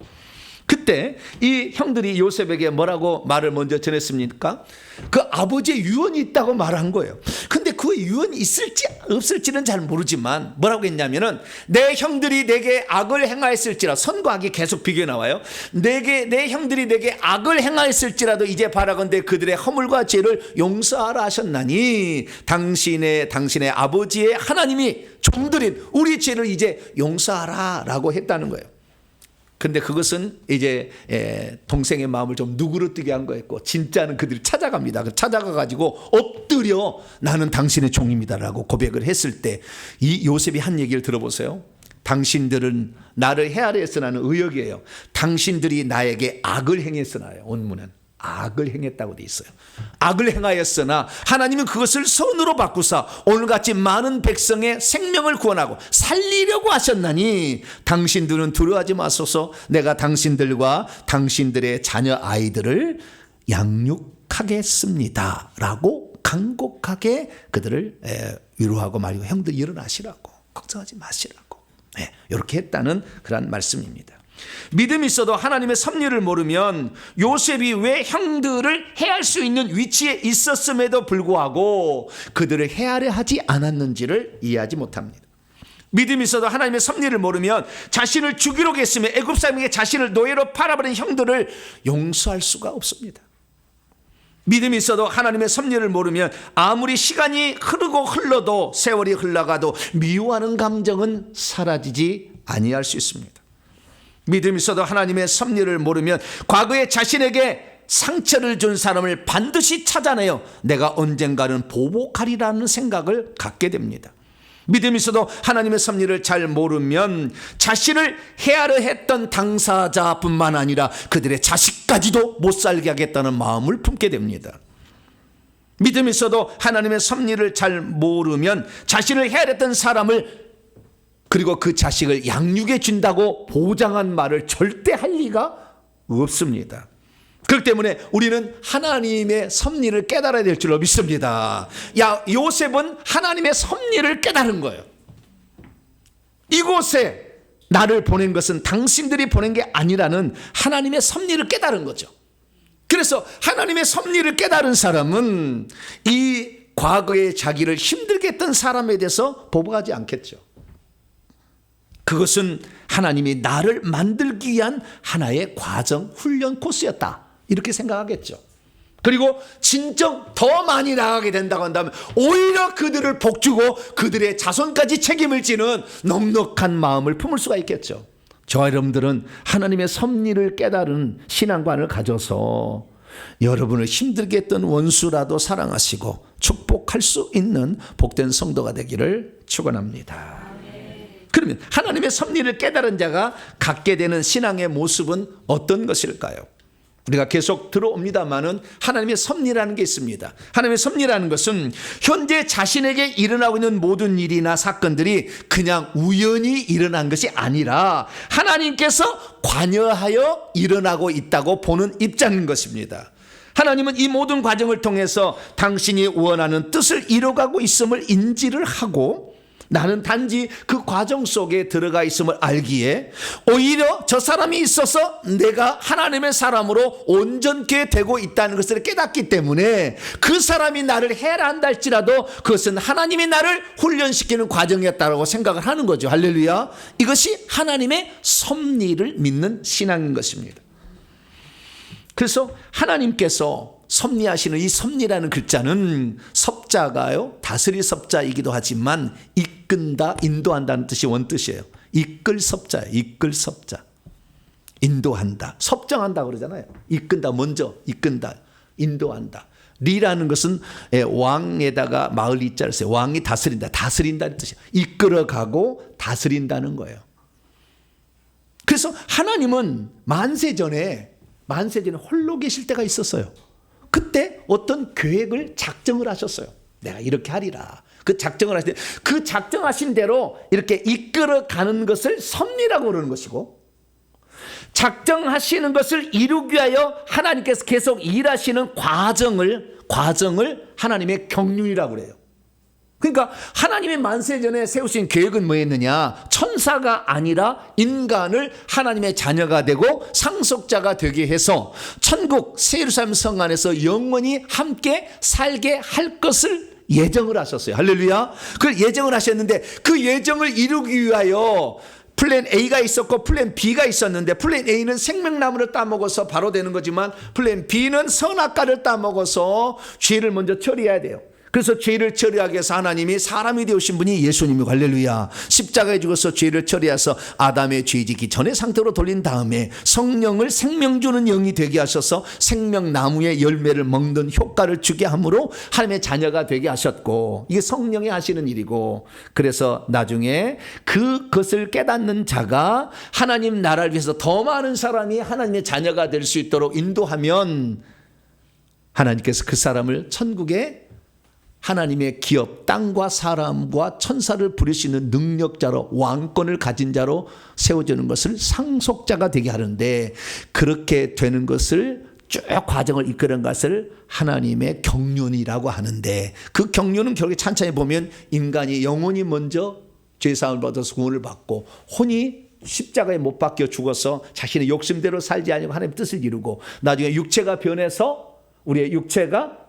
그때 이 형들이 요셉에게 뭐라고 말을 먼저 전했습니까? 그 아버지의 유언이 있다고 말한 거예요. 근데 그 유언이 있을지 없을지는 잘 모르지만 뭐라고 했냐면은 내 형들이 내게 악을 행하였을지라 선과 악이 계속 비교해 나와요. 내 형들이 내게 악을 행하였을지라도 이제 바라건대 그들의 허물과 죄를 용서하라 하셨나니 당신의 아버지의 하나님이 종들인 우리 죄를 이제 용서하라라고 했다는 거예요. 근데 그것은 이제 동생의 마음을 좀 누그러뜨게 한 거였고 진짜는 그들이 찾아갑니다. 찾아가 가지고 엎드려 나는 당신의 종입니다라고 고백을 했을 때 이 요셉이 한 얘기를 들어보세요. 당신들은 나를 헤아려 했으나는 의역이에요. 당신들이 나에게 악을 행했으나요. 원문은 악을 행했다고 돼 있어요. 악을 행하였으나 하나님은 그것을 선으로 바꾸사 오늘같이 많은 백성의 생명을 구원하고 살리려고 하셨나니 당신들은 두려워하지 마소서 내가 당신들과 당신들의 자녀 아이들을 양육하겠습니다 라고 간곡하게 그들을 위로하고 말이고 형들 일어나시라고 걱정하지 마시라고 이렇게 했다는 그런 말씀입니다. 믿음이 있어도 하나님의 섭리를 모르면 요셉이 왜 형들을 해할 수 있는 위치에 있었음에도 불구하고 그들을 해하려 하지 않았는지를 이해하지 못합니다. 믿음이 있어도 하나님의 섭리를 모르면 자신을 죽이려고 했으며 애굽 사람에게 자신을 노예로 팔아버린 형들을 용서할 수가 없습니다. 믿음이 있어도 하나님의 섭리를 모르면 아무리 시간이 흘러도 세월이 흘러가도 미워하는 감정은 사라지지 아니할 수 있습니다. 믿음이 있어도 하나님의 섭리를 모르면 과거에 자신에게 상처를 준 사람을 반드시 찾아내어 내가 언젠가는 보복하리라는 생각을 갖게 됩니다. 믿음이 있어도 하나님의 섭리를 잘 모르면 자신을 해하려 했던 당사자뿐만 아니라 그들의 자식까지도 못 살게 하겠다는 마음을 품게 됩니다. 믿음이 있어도 하나님의 섭리를 잘 모르면 자신을 해하려 했던 사람을 그리고 그 자식을 양육해 준다고 보장한 말을 절대 할 리가 없습니다. 그렇기 때문에 우리는 하나님의 섭리를 깨달아야 될 줄로 믿습니다. 요셉은 하나님의 섭리를 깨달은 거예요. 이곳에 나를 보낸 것은 당신들이 보낸 게 아니라는 하나님의 섭리를 깨달은 거죠. 그래서 하나님의 섭리를 깨달은 사람은 이 과거에 자기를 힘들게 했던 사람에 대해서 보복하지 않겠죠. 그것은 하나님이 나를 만들기 위한 하나의 과정, 훈련 코스였다, 이렇게 생각하겠죠. 그리고 진정 더 많이 나가게 된다고 한다면 오히려 그들을 복주고 그들의 자손까지 책임을 지는 넉넉한 마음을 품을 수가 있겠죠. 저와 여러분들은 하나님의 섭리를 깨달은 신앙관을 가져서 여러분을 힘들게 했던 원수라도 사랑하시고 축복할 수 있는 복된 성도가 되기를 축원합니다. 그러면 하나님의 섭리를 깨달은 자가 갖게 되는 신앙의 모습은 어떤 것일까요? 우리가 계속 들어옵니다마는 하나님의 섭리라는 게 있습니다. 하나님의 섭리라는 것은 현재 자신에게 일어나고 있는 모든 일이나 사건들이 그냥 우연히 일어난 것이 아니라 하나님께서 관여하여 일어나고 있다고 보는 입장인 것입니다. 하나님은 이 모든 과정을 통해서 당신이 원하는 뜻을 이뤄가고 있음을 인지를 하고 나는 단지 그 과정 속에 들어가 있음을 알기에 오히려 저 사람이 있어서 내가 하나님의 사람으로 온전케 되고 있다는 것을 깨닫기 때문에 그 사람이 나를 해라 한다 할지라도 그것은 하나님이 나를 훈련시키는 과정이었다고 생각을 하는 거죠. 할렐루야. 이것이 하나님의 섭리를 믿는 신앙인 것입니다. 그래서 하나님께서 섭리하시는 이 섭리라는 글자는 섭자가요, 다스릴 섭자이기도 하지만 이끈다, 인도한다는 뜻이 원뜻이에요. 이끌 섭자예요. 이끌 섭자. 인도한다, 섭정한다 그러잖아요. 이끈다, 먼저 이끈다, 인도한다. 리라는 것은 왕에다가 마을 이자를 써요. 왕이 다스린다, 다스린다는 뜻이에요. 이끌어가고 다스린다는 거예요. 그래서 하나님은 만세전에 홀로 계실 때가 있었어요. 그때 어떤 계획을 작정을 하셨어요. 내가 이렇게 하리라. 그 작정을 하실 때 그 작정하신 대로 이렇게 이끌어가는 것을 섭리라고 그러는 것이고, 작정하시는 것을 이루기 위하여 하나님께서 계속 일하시는 과정을 하나님의 경륜이라고 그래요. 그러니까 하나님의 만세전에 세우신 계획은 뭐였느냐? 천사가 아니라 인간을 하나님의 자녀가 되고 상속자가 되게 해서 천국 새 예루살렘 성 안에서 영원히 함께 살게 할 것을 예정을 하셨어요. 할렐루야. 그 예정을 하셨는데 그 예정을 이루기 위하여 플랜 A가 있었고 플랜 B가 있었는데, 플랜 A는 생명나무를 따먹어서 바로 되는 거지만 플랜 B는 선악과를 따먹어서 죄를 먼저 처리해야 돼요. 그래서 죄를 처리하기 위해서 하나님이 사람이 되오신 분이 예수님이고, 할렐루야, 십자가에 죽어서 죄를 처리해서 아담의 죄지기 전의 상태로 돌린 다음에 성령을 생명 주는 영이 되게 하셔서 생명나무의 열매를 먹는 효과를 주게 함으로 하나님의 자녀가 되게 하셨고, 이게 성령이 하시는 일이고, 그래서 나중에 그것을 깨닫는 자가 하나님 나라를 위해서 더 많은 사람이 하나님의 자녀가 될 수 있도록 인도하면 하나님께서 그 사람을 천국에 하나님의 기업, 땅과 사람과 천사를 부릴 수 있는 능력자로, 왕권을 가진 자로 세워주는 것을 상속자가 되게 하는데, 그렇게 되는 것을 쭉 과정을 이끄는 것을 하나님의 경륜이라고 하는데, 그 경륜은 결국에 찬찬히 보면 인간이 영혼이 먼저 죄사함을 받아서 구원을 받고, 혼이 십자가에 못 박혀 죽어서 자신의 욕심대로 살지 아니고 하나님의 뜻을 이루고, 나중에 육체가 변해서 우리의 육체가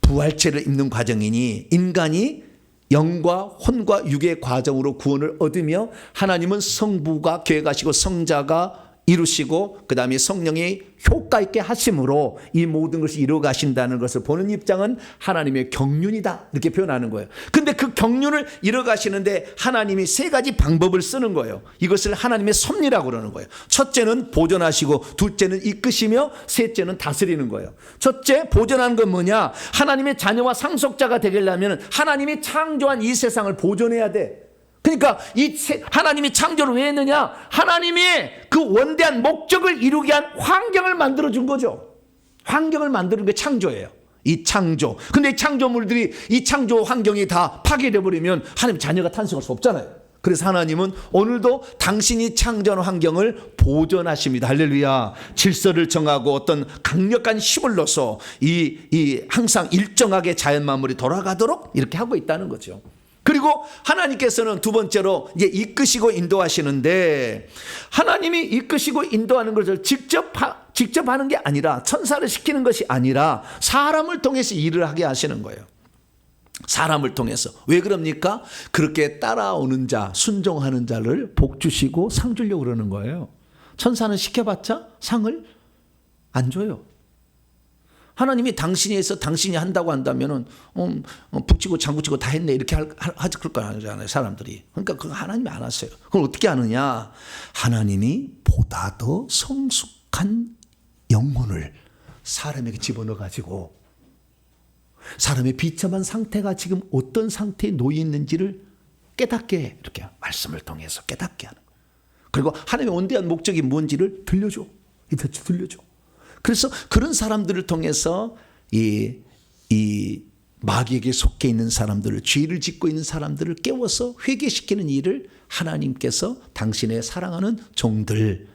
부활체를 입는 과정이니 인간이 영과 혼과 육의 과정으로 구원을 얻으며 하나님은 성부가 계획하시고 성자가 이루시고 그 다음에 성령이 효과 있게 하심으로 이 모든 것을 이루어 가신다는 것을 보는 입장은 하나님의 경륜이다, 이렇게 표현하는 거예요. 근데 그 경륜을 이루어 가시는데 하나님이 세 가지 방법을 쓰는 거예요. 이것을 하나님의 섭리라고 그러는 거예요. 첫째는 보존하시고, 둘째는 이끄시며, 셋째는 다스리는 거예요. 첫째, 보존하는 건 뭐냐? 하나님의 자녀와 상속자가 되려면 하나님이 창조한 이 세상을 보존해야 돼. 그러니까 하나님이 창조를 왜 했느냐? 하나님이 그 원대한 목적을 이루기 위한 환경을 만들어준 거죠. 환경을 만드는 게 창조예요. 이 창조. 근데 이 창조물들이, 이 창조 환경이 다 파괴되어 버리면 하나님 자녀가 탄생할 수 없잖아요. 그래서 하나님은 오늘도 당신이 창조한 환경을 보존하십니다. 할렐루야. 질서를 정하고 어떤 강력한 힘을 넣어서 이 항상 일정하게 자연 만물이 돌아가도록 이렇게 하고 있다는 거죠. 그리고 하나님께서는 두 번째로 이제 이끄시고 인도하시는데, 하나님이 이끄시고 인도하는 것을 직접 하는 게 아니라, 천사를 시키는 것이 아니라 사람을 통해서 일을 하게 하시는 거예요. 사람을 통해서. 왜 그럽니까? 그렇게 따라오는 자, 순종하는 자를 복 주시고 상 주려고 그러는 거예요. 천사는 시켜봤자 상을 안 줘요. 하나님이 당신이 해서 당신이 한다고 한다면은 북치고 장구치고 다 했네 이렇게 그럴 거 아니잖아요, 사람들이. 그러니까 그거 하나님이 안 하세요. 그걸 어떻게 하느냐? 하나님이 보다 더 성숙한 영혼을 사람에게 집어넣어 가지고 사람의 비참한 상태가 지금 어떤 상태에 놓여 있는지를 깨닫게, 이렇게 말씀을 통해서 깨닫게 하는 거예요. 그리고 하나님의 원대한 목적이 뭔지를 들려줘. 그래서 그런 사람들을 통해서 이 마귀에게 속해 있는 사람들을, 죄를 짓고 있는 사람들을 깨워서 회개시키는 일을 하나님께서 당신의 사랑하는 종들,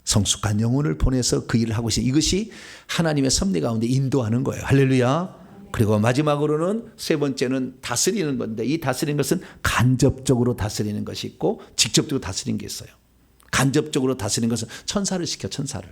성숙한 영혼을 보내서 그 일을 하고 있어요. 이것이 하나님의 섭리 가운데 인도하는 거예요. 할렐루야. 그리고 마지막으로는 세 번째는 다스리는 건데, 이 다스리는 것은 간접적으로 다스리는 것이 있고 직접적으로 다스리는 게 있어요. 간접적으로 다스리는 것은 천사를 시켜, 천사를.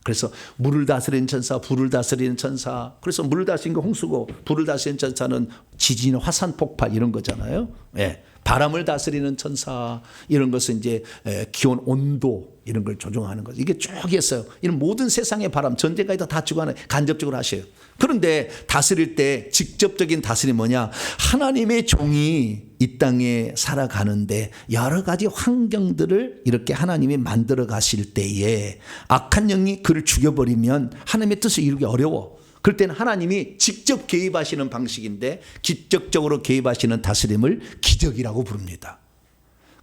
그래서 물을 다스리는 천사, 불을 다스리는 천사. 그래서 물을 다스리는 게 홍수고, 불을 다스리는 천사는 지진, 화산 폭발 이런 거잖아요. 예. 바람을 다스리는 천사, 이런 것은 이제 기온, 온도 이런 걸 조정하는 거죠. 이게 쭉 있어요. 이런 모든 세상의 바람, 전쟁까지 다 주관을 간접적으로 하셔요. 그런데 다스릴 때 직접적인 다스림이 뭐냐? 하나님의 종이 이 땅에 살아가는데 여러 가지 환경들을 이렇게 하나님이 만들어 가실 때에 악한 영이 그를 죽여버리면 하나님의 뜻을 이루기 어려워. 그럴 때는 하나님이 직접 개입하시는 방식인데, 기적적으로 개입하시는 다스림을 기적이라고 부릅니다.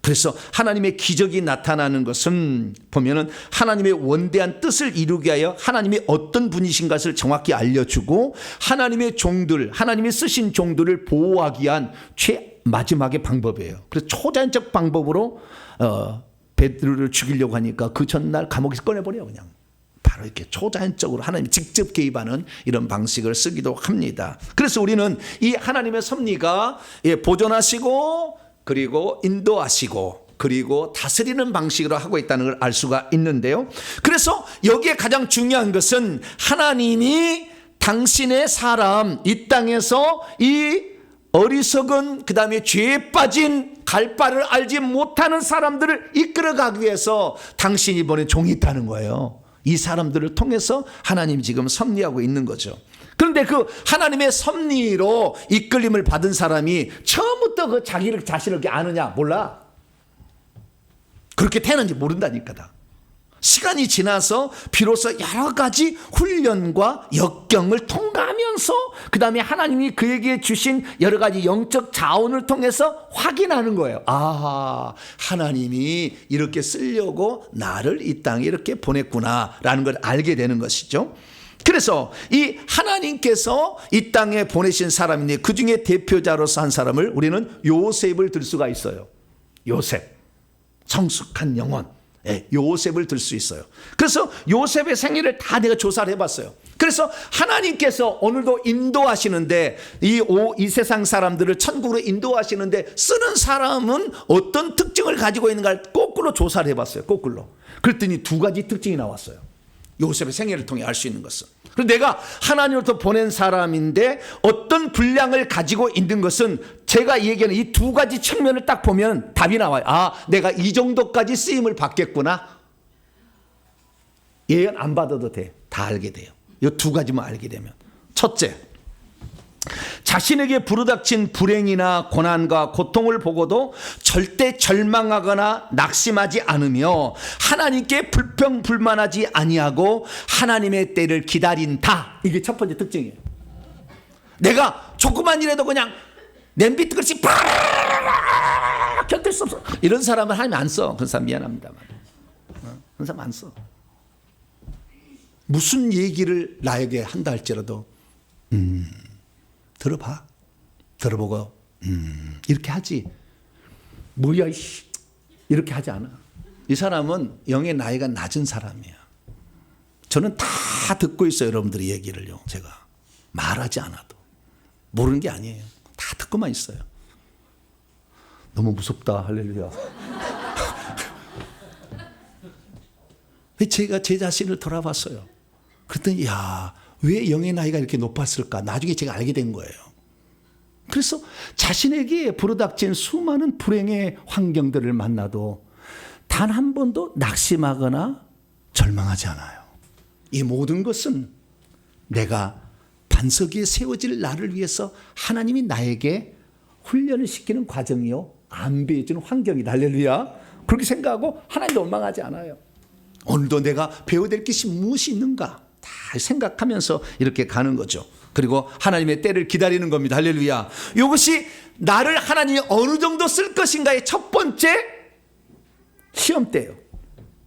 그래서 하나님의 기적이 나타나는 것은 보면은 하나님의 원대한 뜻을 이루게 하여 하나님이 어떤 분이신 것을 정확히 알려주고, 하나님의 종들, 하나님이 쓰신 종들을 보호하기 위한 마지막의 방법이에요. 그래서 초자연적 방법으로 베드로를 죽이려고 하니까 그 전날 감옥에서 꺼내버려요. 그냥 바로 이렇게 초자연적으로 하나님이 직접 개입하는 이런 방식을 쓰기도 합니다. 그래서 우리는 이 하나님의 섭리가 보존하시고, 그리고 인도하시고, 그리고 다스리는 방식으로 하고 있다는 걸 알 수가 있는데요. 그래서 여기에 가장 중요한 것은 하나님이 당신의 사람, 이 땅에서 이 어리석은, 그 다음에 죄에 빠진, 갈 바를 알지 못하는 사람들을 이끌어가기 위해서 당신이 보낸 종이 있다는 거예요. 이 사람들을 통해서 하나님이 지금 섭리하고 있는 거죠. 그런데 그 하나님의 섭리로 이끌림을 받은 사람이 처음부터 그 자기를 자신을 아느냐? 몰라. 그렇게 태어난지 모른다니까. 다 시간이 지나서 비로소 여러 가지 훈련과 역경을 통과하면서 그 다음에 하나님이 그에게 주신 여러 가지 영적 자원을 통해서 확인하는 거예요. 아, 하나님이 이렇게 쓰려고 나를 이 땅에 이렇게 보냈구나라는 걸 알게 되는 것이죠. 그래서 이 하나님께서 이 땅에 보내신 사람인데, 그 중에 대표자로서 한 사람을 우리는 요셉을 들 수가 있어요. 요셉, 성숙한 영혼, 요셉을 들 수 있어요. 그래서 요셉의 생애를 다 내가 조사를 해봤어요. 그래서 하나님께서 오늘도 인도하시는데, 이 세상 사람들을 천국으로 인도하시는데 쓰는 사람은 어떤 특징을 가지고 있는가 거꾸로 조사를 해봤어요. 거꾸로. 그랬더니 두 가지 특징이 나왔어요. 요셉의 생애를 통해 알 수 있는 것은. 그래서 내가 하나님으로부터 보낸 사람인데 어떤 분량을 가지고 있는 것은, 제가 얘기하는 이 두 가지 측면을 딱 보면 답이 나와요. 아, 내가 이 정도까지 쓰임을 받겠구나. 예언 안 받아도 돼. 다 알게 돼요. 이 두 가지만 알게 되면. 첫째, 자신에게 부르닥친 불행이나 고난과 고통을 보고도 절대 절망하거나 낙심하지 않으며 하나님께 불평불만하지 아니하고 하나님의 때를 기다린다. 이게 첫 번째 특징이에요. 내가 조그만 일에도 그냥 냄비 그릇이 견딜 수 없어. 이런 사람은 하나님 안 써. 그런 사람 미안합니다만. 그런 사람 안 써. 무슨 얘기를 나에게 한다 할지라도 들어봐. 들어보고 이렇게 하지. 뭐야 이씨 이렇게 하지 않아. 이 사람은 영의 나이가 낮은 사람이야. 저는 다 듣고 있어요. 여러분들의 얘기를요. 제가 말하지 않아도 모르는 게 아니에요. 다 듣고만 있어요. 너무 무섭다. 할렐루야. 제가 제 자신을 돌아봤어요. 그랬더니 왜 영의 나이가 이렇게 높았을까? 나중에 제가 알게 된 거예요. 그래서 자신에게 불어닥친 수많은 불행의 환경들을 만나도 단 한 번도 낙심하거나 절망하지 않아요. 이 모든 것은 내가 반석 위에 세워질 나를 위해서 하나님이 나에게 훈련을 시키는 과정이요, 안배해 주는 환경이다. 할렐루야. 그렇게 생각하고 하나님도 원망하지 않아요. 오늘도 내가 배워야 될 것이 무엇이 있는가 다 생각하면서 이렇게 가는 거죠. 그리고 하나님의 때를 기다리는 겁니다. 할렐루야. 이것이 나를 하나님이 어느 정도 쓸 것인가의 첫 번째 시험 때예요.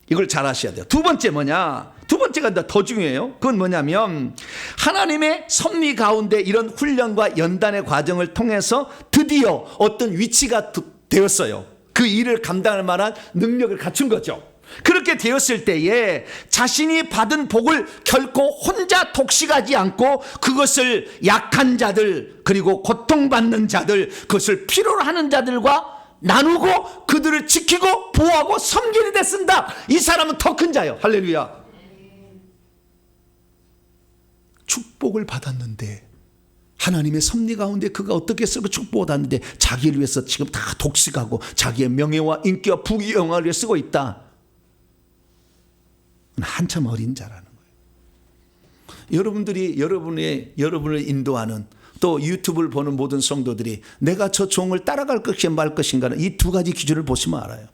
이걸 잘 아셔야 돼요. 두 번째 뭐냐? 두 번째가 더 중요해요. 그건 뭐냐면 하나님의 섭리 가운데 이런 훈련과 연단의 과정을 통해서 드디어 어떤 위치가 되었어요. 그 일을 감당할 만한 능력을 갖춘 거죠. 그렇게 되었을 때에 자신이 받은 복을 결코 혼자 독식하지 않고 그것을 약한 자들, 그리고 고통받는 자들, 그것을 필요로 하는 자들과 나누고 그들을 지키고 보호하고 섬기는 데 쓴다. 이 사람은 더 큰 자요. 할렐루야. 축복을 받았는데 하나님의 섭리 가운데 그가 어떻게 쓰고 축복을 받았는데 자기를 위해서 지금 다 독식하고 자기의 명예와 인기와 부귀 영화를 위해 쓰고 있다. 한참 어린 자라는 거예요. 여러분들이 여러분을 인도하는 또 유튜브를 보는 모든 성도들이 내가 저 종을 따라갈 것인가 말 것인가는 이 두 가지 기준을 보시면 알아요.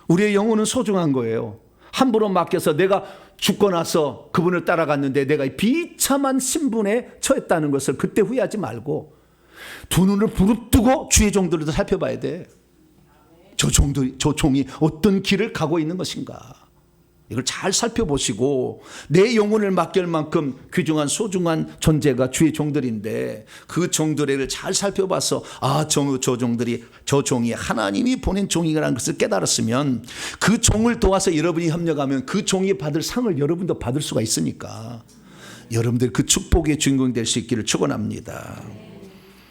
우리의 영혼은 소중한 거예요. 함부로 맡겨서 내가 죽고 나서 그분을 따라갔는데 내가 비참한 신분에 처했다는 것을 그때 후회하지 말고 두 눈을 부릅뜨고 주의 종들을 살펴봐야 돼. 저 종이 어떤 길을 가고 있는 것인가. 이걸 잘 살펴보시고 내 영혼을 맡길 만큼 귀중한 소중한 존재가 주의 종들인데 그 종들을 잘 살펴봐서 저 종이 하나님이 보낸 종이라는 것을 깨달았으면 그 종을 도와서 여러분이 협력하면 그 종이 받을 상을 여러분도 받을 수가 있으니까 여러분들 그 축복의 주인공이 될 수 있기를 축원합니다.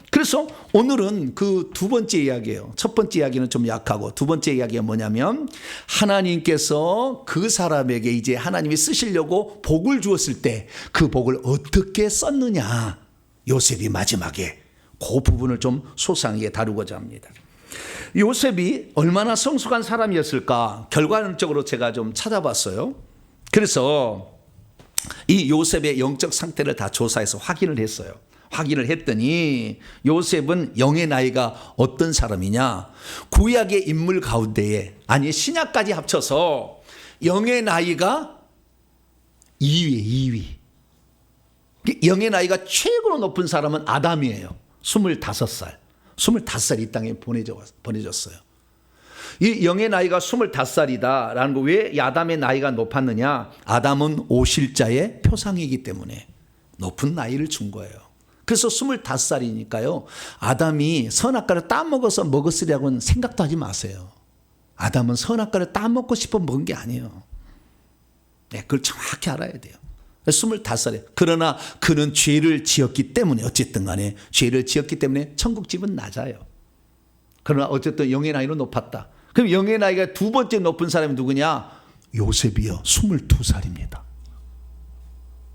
그래서 오늘은 그 두 번째 이야기예요. 첫 번째 이야기는 좀 약하고 두 번째 이야기가 뭐냐면 하나님께서 그 사람에게 이제 하나님이 쓰시려고 복을 주었을 때 그 복을 어떻게 썼느냐, 요셉이 마지막에 그 부분을 좀 소상하게 다루고자 합니다. 요셉이 얼마나 성숙한 사람이었을까 결과적으로 제가 좀 찾아봤어요. 그래서 이 요셉의 영적 상태를 다 조사해서 확인을 했어요. 확인을 했더니 요셉은 영의 나이가 어떤 사람이냐, 구약의 인물 가운데에, 아니 신약까지 합쳐서 영의 나이가 2위. 영의 나이가 최고로 높은 사람은 아담이에요. 25살 이 땅에 보내졌어요. 이 영의 나이가 25살이다라는 거, 왜 아담의 나이가 높았느냐? 아담은 오실자의 표상이기 때문에 높은 나이를 준 거예요. 그래서 25살이니까요. 아담이 선악과를 따먹어서 먹었으려고는 생각도 하지 마세요. 아담은 선악과를 따먹고 싶어 먹은 게 아니에요. 네, 그걸 정확히 알아야 돼요. 25살에. 그러나 그는 죄를 지었기 때문에, 어쨌든 간에 죄를 지었기 때문에 천국집은 낮아요. 그러나 어쨌든 영의 나이는 높았다. 그럼 영의 나이가 두 번째 높은 사람이 누구냐? 요셉이요. 22살입니다.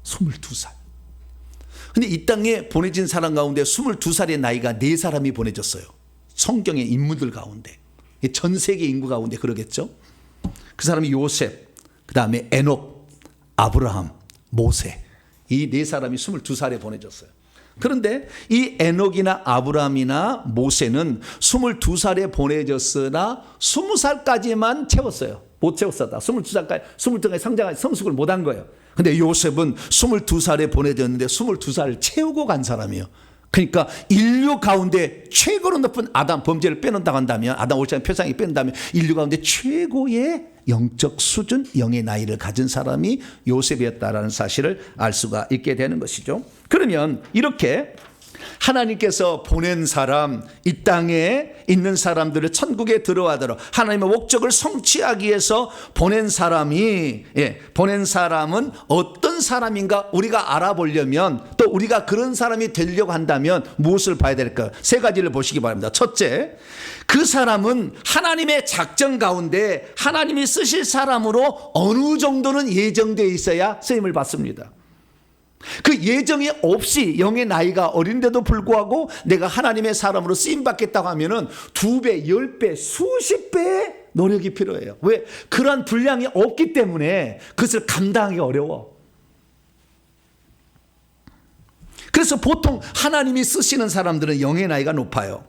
22살. 근데 이 땅에 보내진 사람 가운데 22살의 나이가 4사람이 보내졌어요. 성경의 인물들 가운데. 전 세계 인구 가운데 그러겠죠. 그 사람이 요셉, 그 다음에 에녹, 아브라함, 모세. 이 4사람이 22살에 보내졌어요. 그런데 이 에녹이나 아브라함이나 모세는 22살에 보내졌으나 20살까지만 채웠어요. 못 채웠었다. 22살까지 성장할 성숙을 못한 거예요. 근데 요셉은 22살에 보내졌는데 22살을 채우고 간 사람이에요. 그러니까 인류 가운데 최고로 높은 아담, 범죄를 빼놓는다고 한다면, 아담 올자의 표상이 빼놓는다면 인류 가운데 최고의 영적 수준, 영의 나이를 가진 사람이 요셉이었다라는 사실을 알 수가 있게 되는 것이죠. 그러면 이렇게 하나님께서 보낸 사람, 이 땅에 있는 사람들을 천국에 들어가도록 하나님의 목적을 성취하기 위해서 보낸 사람이, 보낸 사람은 어떤 사람인가 우리가 알아보려면, 또 우리가 그런 사람이 되려고 한다면 무엇을 봐야 될까요? 세 가지를 보시기 바랍니다. 첫째, 그 사람은 하나님의 작전 가운데 하나님이 쓰실 사람으로 어느 정도는 예정되어 있어야 쓰임을 받습니다. 그 예정이 없이 영의 나이가 어린데도 불구하고 내가 하나님의 사람으로 쓰임받겠다고 하면은 2배, 10배, 수십 배의 노력이 필요해요. 왜? 그러한 분량이 없기 때문에 그것을 감당하기 어려워. 그래서 보통 하나님이 쓰시는 사람들은 영의 나이가 높아요.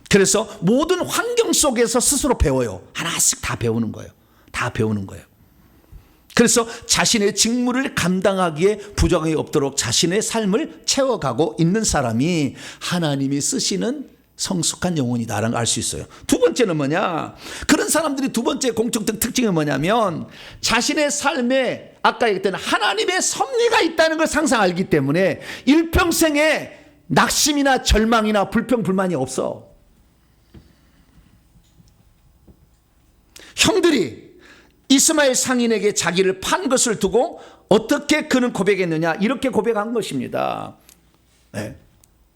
그래서 모든 환경 속에서 스스로 배워요. 하나씩 다 배우는 거예요. 다 배우는 거예요. 그래서 자신의 직무를 감당하기에 부족함이 없도록 자신의 삶을 채워가고 있는 사람이 하나님이 쓰시는 성숙한 영혼이다라는 걸 알 수 있어요. 두 번째는 뭐냐? 그런 사람들이 두 번째 공통적 특징이 뭐냐면 자신의 삶에 아까 얘기했던 하나님의 섭리가 있다는 걸 항상 알기 때문에 일평생에 낙심이나 절망이나 불평, 불만이 없어. 형들이 이스마엘 상인에게 자기를 판 것을 두고 어떻게 그는 고백했느냐, 이렇게 고백한 것입니다. 네.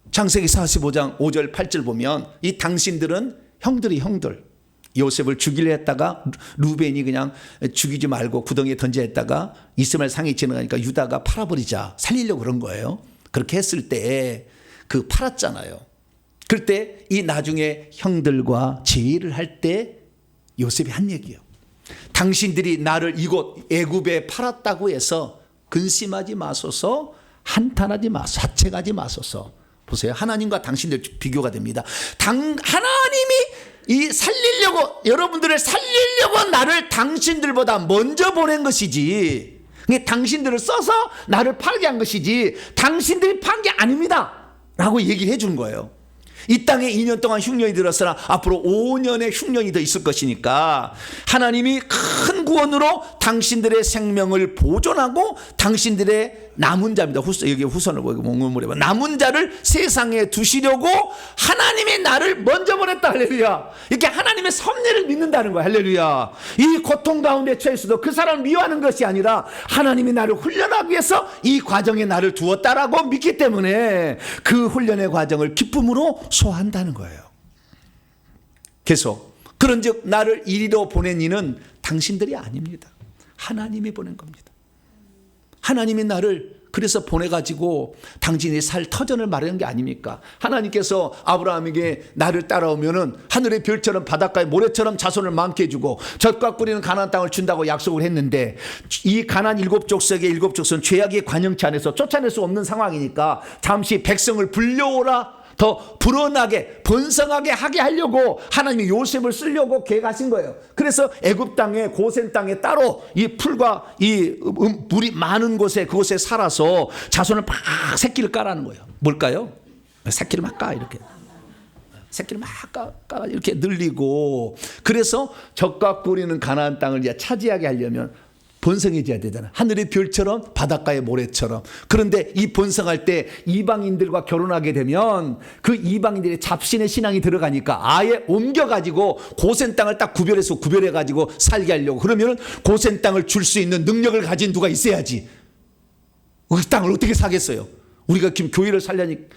창세기 45장 5절 8절 보면 이 당신들은 형들이 형들, 요셉을 죽이려 했다가 루벤이 그냥 죽이지 말고 구덩이에 던져 했다가 이스마엘 상인이 지나가니까 유다가 팔아버리자, 살리려고 그런 거예요. 그렇게 했을 때 그 팔았잖아요. 그럴 때 이 나중에 형들과 제의를 할 때 요셉이 한 얘기예요. 당신들이 나를 이곳 애굽에 팔았다고 해서 근심하지 마소서, 한탄하지 마소서, 자책하지 마소서. 보세요. 하나님과 당신들 비교가 됩니다. 하나님이 이 살리려고, 여러분들을 살리려고 나를 당신들보다 먼저 보낸 것이지, 당신들을 써서 나를 팔게 한 것이지 당신들이 판 게 아닙니다 라고 얘기를 해준 거예요. 이 땅에 2년 동안 흉년이 들었으나 앞으로 5년의 흉년이 더 있을 것이니까 하나님이 큰 구원으로 당신들의 생명을 보존하고 당신들의 남은 자입니다. 여기 후손을 보고 남은 자를 세상에 두시려고 하나님이 나를 먼저 보냈다. 할렐루야. 이렇게 하나님의 섭리를 믿는다는 거야. 할렐루야. 이 고통 가운데 처해서도 그 사람을 미워하는 것이 아니라 하나님이 나를 훈련하기 위해서 이 과정에 나를 두었다라고 믿기 때문에 그 훈련의 과정을 기쁨으로 소화한다는 거예요. 계속 그런즉 나를 이리로 보낸 이는 당신들이 아닙니다. 하나님이 보낸 겁니다. 하나님이 나를 그래서 보내가지고 당신이 살 터전을 마련한 게 아닙니까? 하나님께서 아브라함에게 나를 따라오면은 하늘의 별처럼 바닷가의 모래처럼 자손을 많게 해주고 젖과 꿀이는 가나안 땅을 준다고 약속을 했는데 이 가나안 7족속의 7족속은 죄악의 관영치 안에서 쫓아낼 수 없는 상황이니까 잠시 백성을 불려오라, 더 불어나게 번성하게 하게 하려고 하나님이 요셉을 쓰려고 계획하신 거예요. 그래서 애굽 땅에, 고센 땅에 따로 이 풀과 이 물이 많은 곳에, 그곳에 살아서 자손을 막 새끼를 까라는 거예요. 뭘까요? 새끼를 막 까, 이렇게 새끼를 막 까 이렇게 늘리고, 그래서 젖과 꿀이는 가나안 땅을 이제 차지하게 하려면 번성해져야 되잖아요. 하늘의 별처럼 바닷가의 모래처럼. 그런데 이 번성할 때 이방인들과 결혼하게 되면 그 이방인들의 잡신의 신앙이 들어가니까 아예 옮겨가지고 고센 땅을 딱 구별해가지고 살게 하려고. 그러면 고센 땅을 줄 수 있는 능력을 가진 누가 있어야지. 그 땅을 어떻게 사겠어요? 우리가 지금 교회를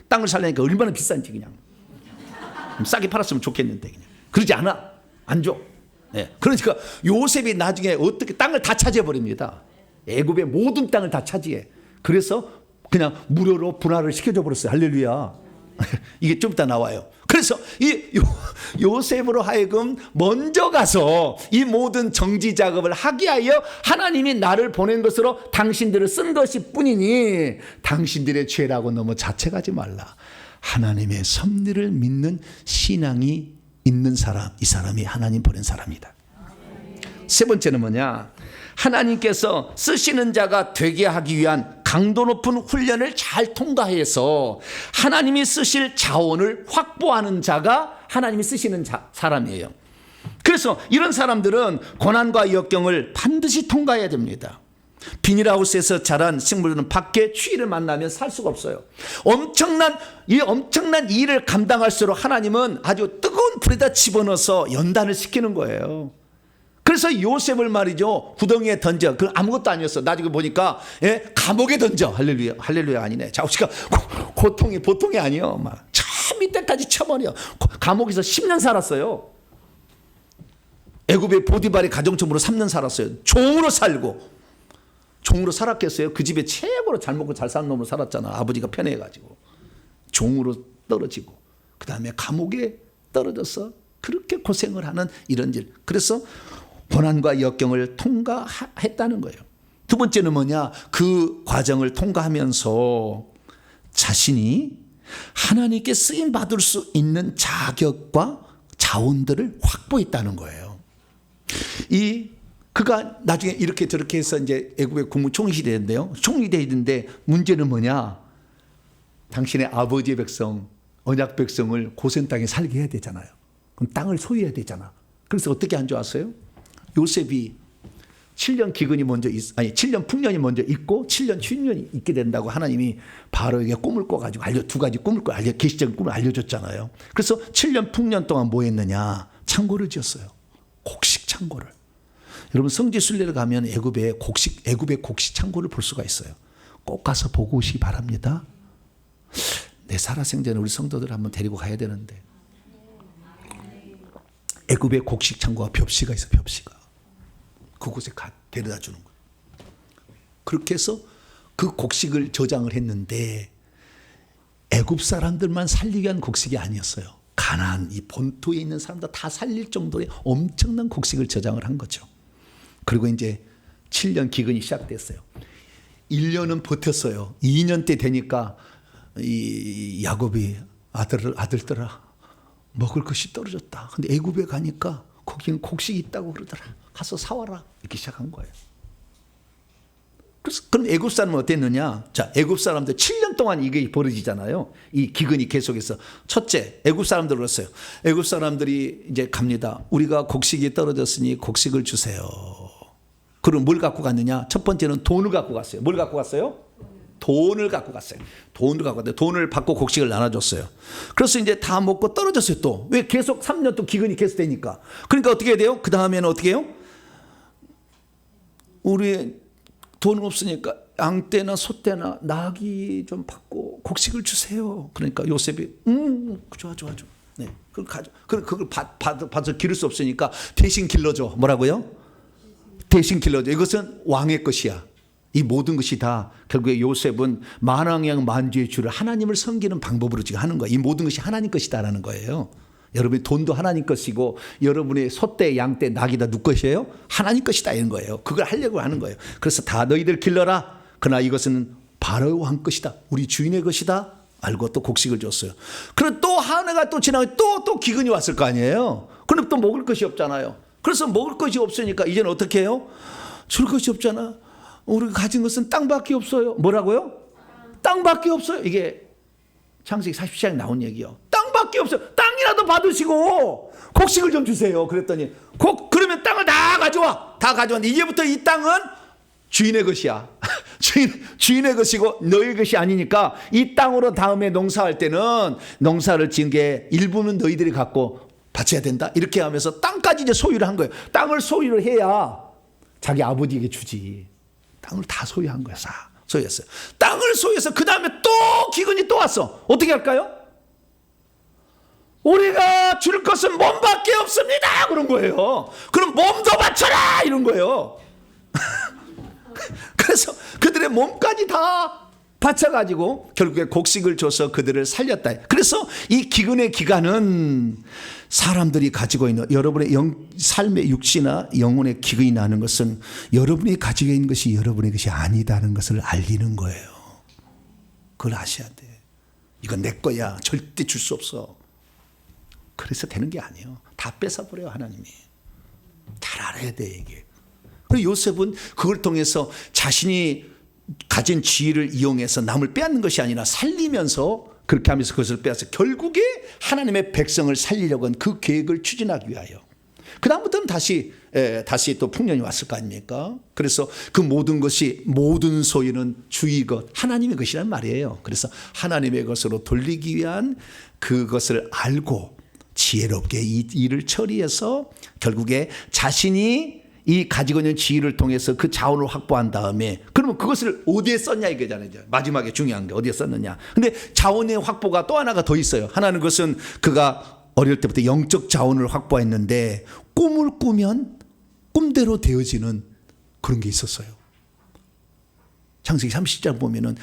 땅을 살려니까 얼마나 비싼지 그냥. 싸게 팔았으면 좋겠는데 그냥. 그러지 않아. 안 줘. 네. 그러니까 요셉이 나중에 어떻게 땅을 다 차지해버립니다. 애굽의 모든 땅을 다 차지해. 그래서 그냥 무료로 분할을 시켜줘 버렸어요. 할렐루야. 이게 좀 이따 나와요. 그래서 이 요셉으로 하여금 먼저 가서 이 모든 정지 작업을 하게 하여 하나님이 나를 보낸 것으로 당신들을 쓴 것이 뿐이니 당신들의 죄라고 너무 자책하지 말라. 하나님의 섭리를 믿는 신앙이 있는 사람, 이 사람이 하나님 보낸 사람이다. 세 번째는 뭐냐? 하나님께서 쓰시는 자가 되게 하기 위한 강도 높은 훈련을 잘 통과해서 하나님이 쓰실 자원을 확보하는 자가 하나님이 쓰시는 사람이에요. 그래서 이런 사람들은 고난과 역경을 반드시 통과해야 됩니다. 비닐하우스에서 자란 식물들은 밖에 추위를 만나면 살 수가 없어요. 엄청난 일을 감당할수록 하나님은 아주 뜨거운 불에다 집어넣어서 연단을 시키는 거예요. 그래서 요셉을 말이죠, 구덩이에 던져. 그 아무것도 아니었어. 나중에 보니까 감옥에 던져. 할렐루야, 할렐루야 아니네. 자우씨가 고통이 보통이 아니요. 막 저 밑에까지 쳐버려. 감옥에서 10년 살았어요. 애굽의 보디발의 가정주부로 3년 살았어요. 종으로 살고. 종으로 살았겠어요? 그 집에 최고로 잘 먹고 잘 사는 놈으로 살았잖아. 아버지가 편해가지고. 종으로 떨어지고 그 다음에 감옥에 떨어져서 그렇게 고생을 하는 이런 일. 그래서 고난과 역경을 통과했다는 거예요. 두 번째는 뭐냐? 그 과정을 통과하면서 자신이 하나님께 쓰임 받을 수 있는 자격과 자원들을 확보했다는 거예요. 그가 나중에 이렇게 저렇게 해서 이제 애굽의 국무총리 되는데요. 총리 되는데 문제는 뭐냐? 당신의 아버지의 백성, 언약 백성을 고센 땅에 살게 해야 되잖아요. 그럼 땅을 소유해야 되잖아. 그래서 어떻게 안 좋았어요? 요셉이 7년 기근이 먼저 7년 풍년이 먼저 있고 7년 휴년이 있게 된다고 하나님이 바로에게 꿈을 꿔가지고 두 가지 꿈을 계시적인 꿈을 알려줬잖아요. 그래서 7년 풍년 동안 뭐 했느냐? 창고를 지었어요. 곡식 창고를. 여러분 성지순례를 가면 애굽의 곡식 창고를 볼 수가 있어요. 꼭 가서 보고 오시기 바랍니다. 내 살아생전에 우리 성도들 한번 데리고 가야 되는데. 애굽의 곡식 창고가 벽시가 있어. 벽시가. 그곳에 데려다 주는 거예요. 그렇게 해서 그 곡식을 저장을 했는데 애굽 사람들만 살리기 위한 곡식이 아니었어요. 가나안 이 본토에 있는 사람들 다 살릴 정도의 엄청난 곡식을 저장을 한 거죠. 그리고 이제 7년 기근이 시작됐어요. 1년은 버텼어요. 2년 때 되니까 이 야곱이 아들들아 먹을 것이 떨어졌다. 근데 애굽에 가니까 거기는 곡식이 있다고 그러더라. 가서 사와라. 이렇게 시작한 거예요. 그래서 그럼 애굽 사람은 어땠느냐? 자, 애굽 사람들 7년 동안 이게 벌어지잖아요. 이 기근이 계속해서. 첫째, 애굽 사람들 그랬어요. 애굽 사람들이 이제 갑니다. 우리가 곡식이 떨어졌으니 곡식을 주세요. 그럼 뭘 갖고 갔느냐? 첫 번째는 돈을 갖고 갔어요. 뭘 갖고 갔어요? 돈을 갖고 갔어요. 돈을 갖고 갔는데 돈을 받고 곡식을 나눠줬어요. 그래서 이제 다 먹고 떨어졌어요. 또 왜 계속 3년 또 기근이 계속 되니까. 그러니까 어떻게 해야 돼요? 그 다음에는 어떻게 해요? 우리 돈 없으니까 양떼나 소떼나 나귀 좀 받고 곡식을 주세요. 그러니까 요셉이 좋아. 네, 그걸 가져. 그걸 받아서 기를 수 없으니까 대신 길러줘. 뭐라고요? 대신 길러줘. 이것은 왕의 것이야. 이 모든 것이 다 결국에 요셉은 만왕양 만주의 주를 하나님을 섬기는 방법으로 지금 하는 거예요. 이 모든 것이 하나님 것이다라는 거예요. 여러분의 돈도 하나님 것이고 여러분의 소떼, 양떼, 낙이 다 누구 것이에요? 하나님 것이다 이런 거예요. 그걸 하려고 하는 거예요. 그래서 다 너희들 길러라. 그러나 이것은 바로 왕 것이다. 우리 주인의 것이다. 알고 또 곡식을 줬어요. 그리고 또 한 해가 또 지나고 또 기근이 왔을 거 아니에요. 그럼 또 먹을 것이 없잖아요. 그래서 먹을 것이 없으니까 이제는 어떻게 해요? 줄 것이 없잖아. 우리가 가진 것은 땅밖에 없어요. 뭐라고요? 땅밖에 없어요. 이게 창세기 40장에 나온 얘기요. 땅밖에 없어요. 땅이라도 받으시고 곡식을 좀 주세요. 그랬더니 그러면 땅을 다 가져와. 다 가져왔는데 이제부터 이 땅은 주인의 것이야. 주인의 것이고 너희 것이 아니니까 이 땅으로 다음에 농사할 때는 농사를 지은 게 일부는 너희들이 갖고 바쳐야 된다. 이렇게 하면서 땅까지 이제 소유를 한 거예요. 땅을 소유를 해야 자기 아버지에게 주지. 땅을 다 소유한 거야. 소유했어요. 땅을 소유해서 그 다음에 또 기근이 또 왔어. 어떻게 할까요? 우리가 줄 것은 몸밖에 없습니다. 그런 거예요. 그럼 몸도 바쳐라. 이런 거예요. 그래서 그들의 몸까지 다 바쳐가지고 결국에 곡식을 줘서 그들을 살렸다. 그래서 이 기근의 기간은 사람들이 가지고 있는 여러분의 삶의 육신이나 영혼의 기근이 나는 것은 여러분이 가지고 있는 것이 여러분의 것이 아니다는 것을 알리는 거예요. 그걸 아셔야 돼. 이건 내 거야. 절대 줄 수 없어. 그래서 되는 게 아니에요. 다 뺏어버려요. 하나님이. 잘 알아야 돼 이게. 그리고 요셉은 그걸 통해서 자신이 가진 지위를 이용해서 남을 빼앗는 것이 아니라 살리면서 그렇게 하면서 그것을 빼앗아 결국에 하나님의 백성을 살리려고 한 그 계획을 추진하기 위하여 그다음부터는 다시 또 풍년이 왔을 거 아닙니까? 그래서 그 모든 것이, 모든 소유는 주의 것, 하나님의 것이란 말이에요. 그래서 하나님의 것으로 돌리기 위한 그것을 알고 지혜롭게 이 일을 처리해서 결국에 자신이 이 가지고 있는 지위를 통해서 그 자원을 확보한 다음에, 그러면 그것을 어디에 썼냐 이거잖아요. 마지막에 중요한 게 어디에 썼느냐. 근데 자원의 확보가 또 하나가 더 있어요. 하나는 것은 그가 어릴 때부터 영적 자원을 확보했는데 꿈을 꾸면 꿈대로 되어지는 그런 게 있었어요. 창세기 30장 보면은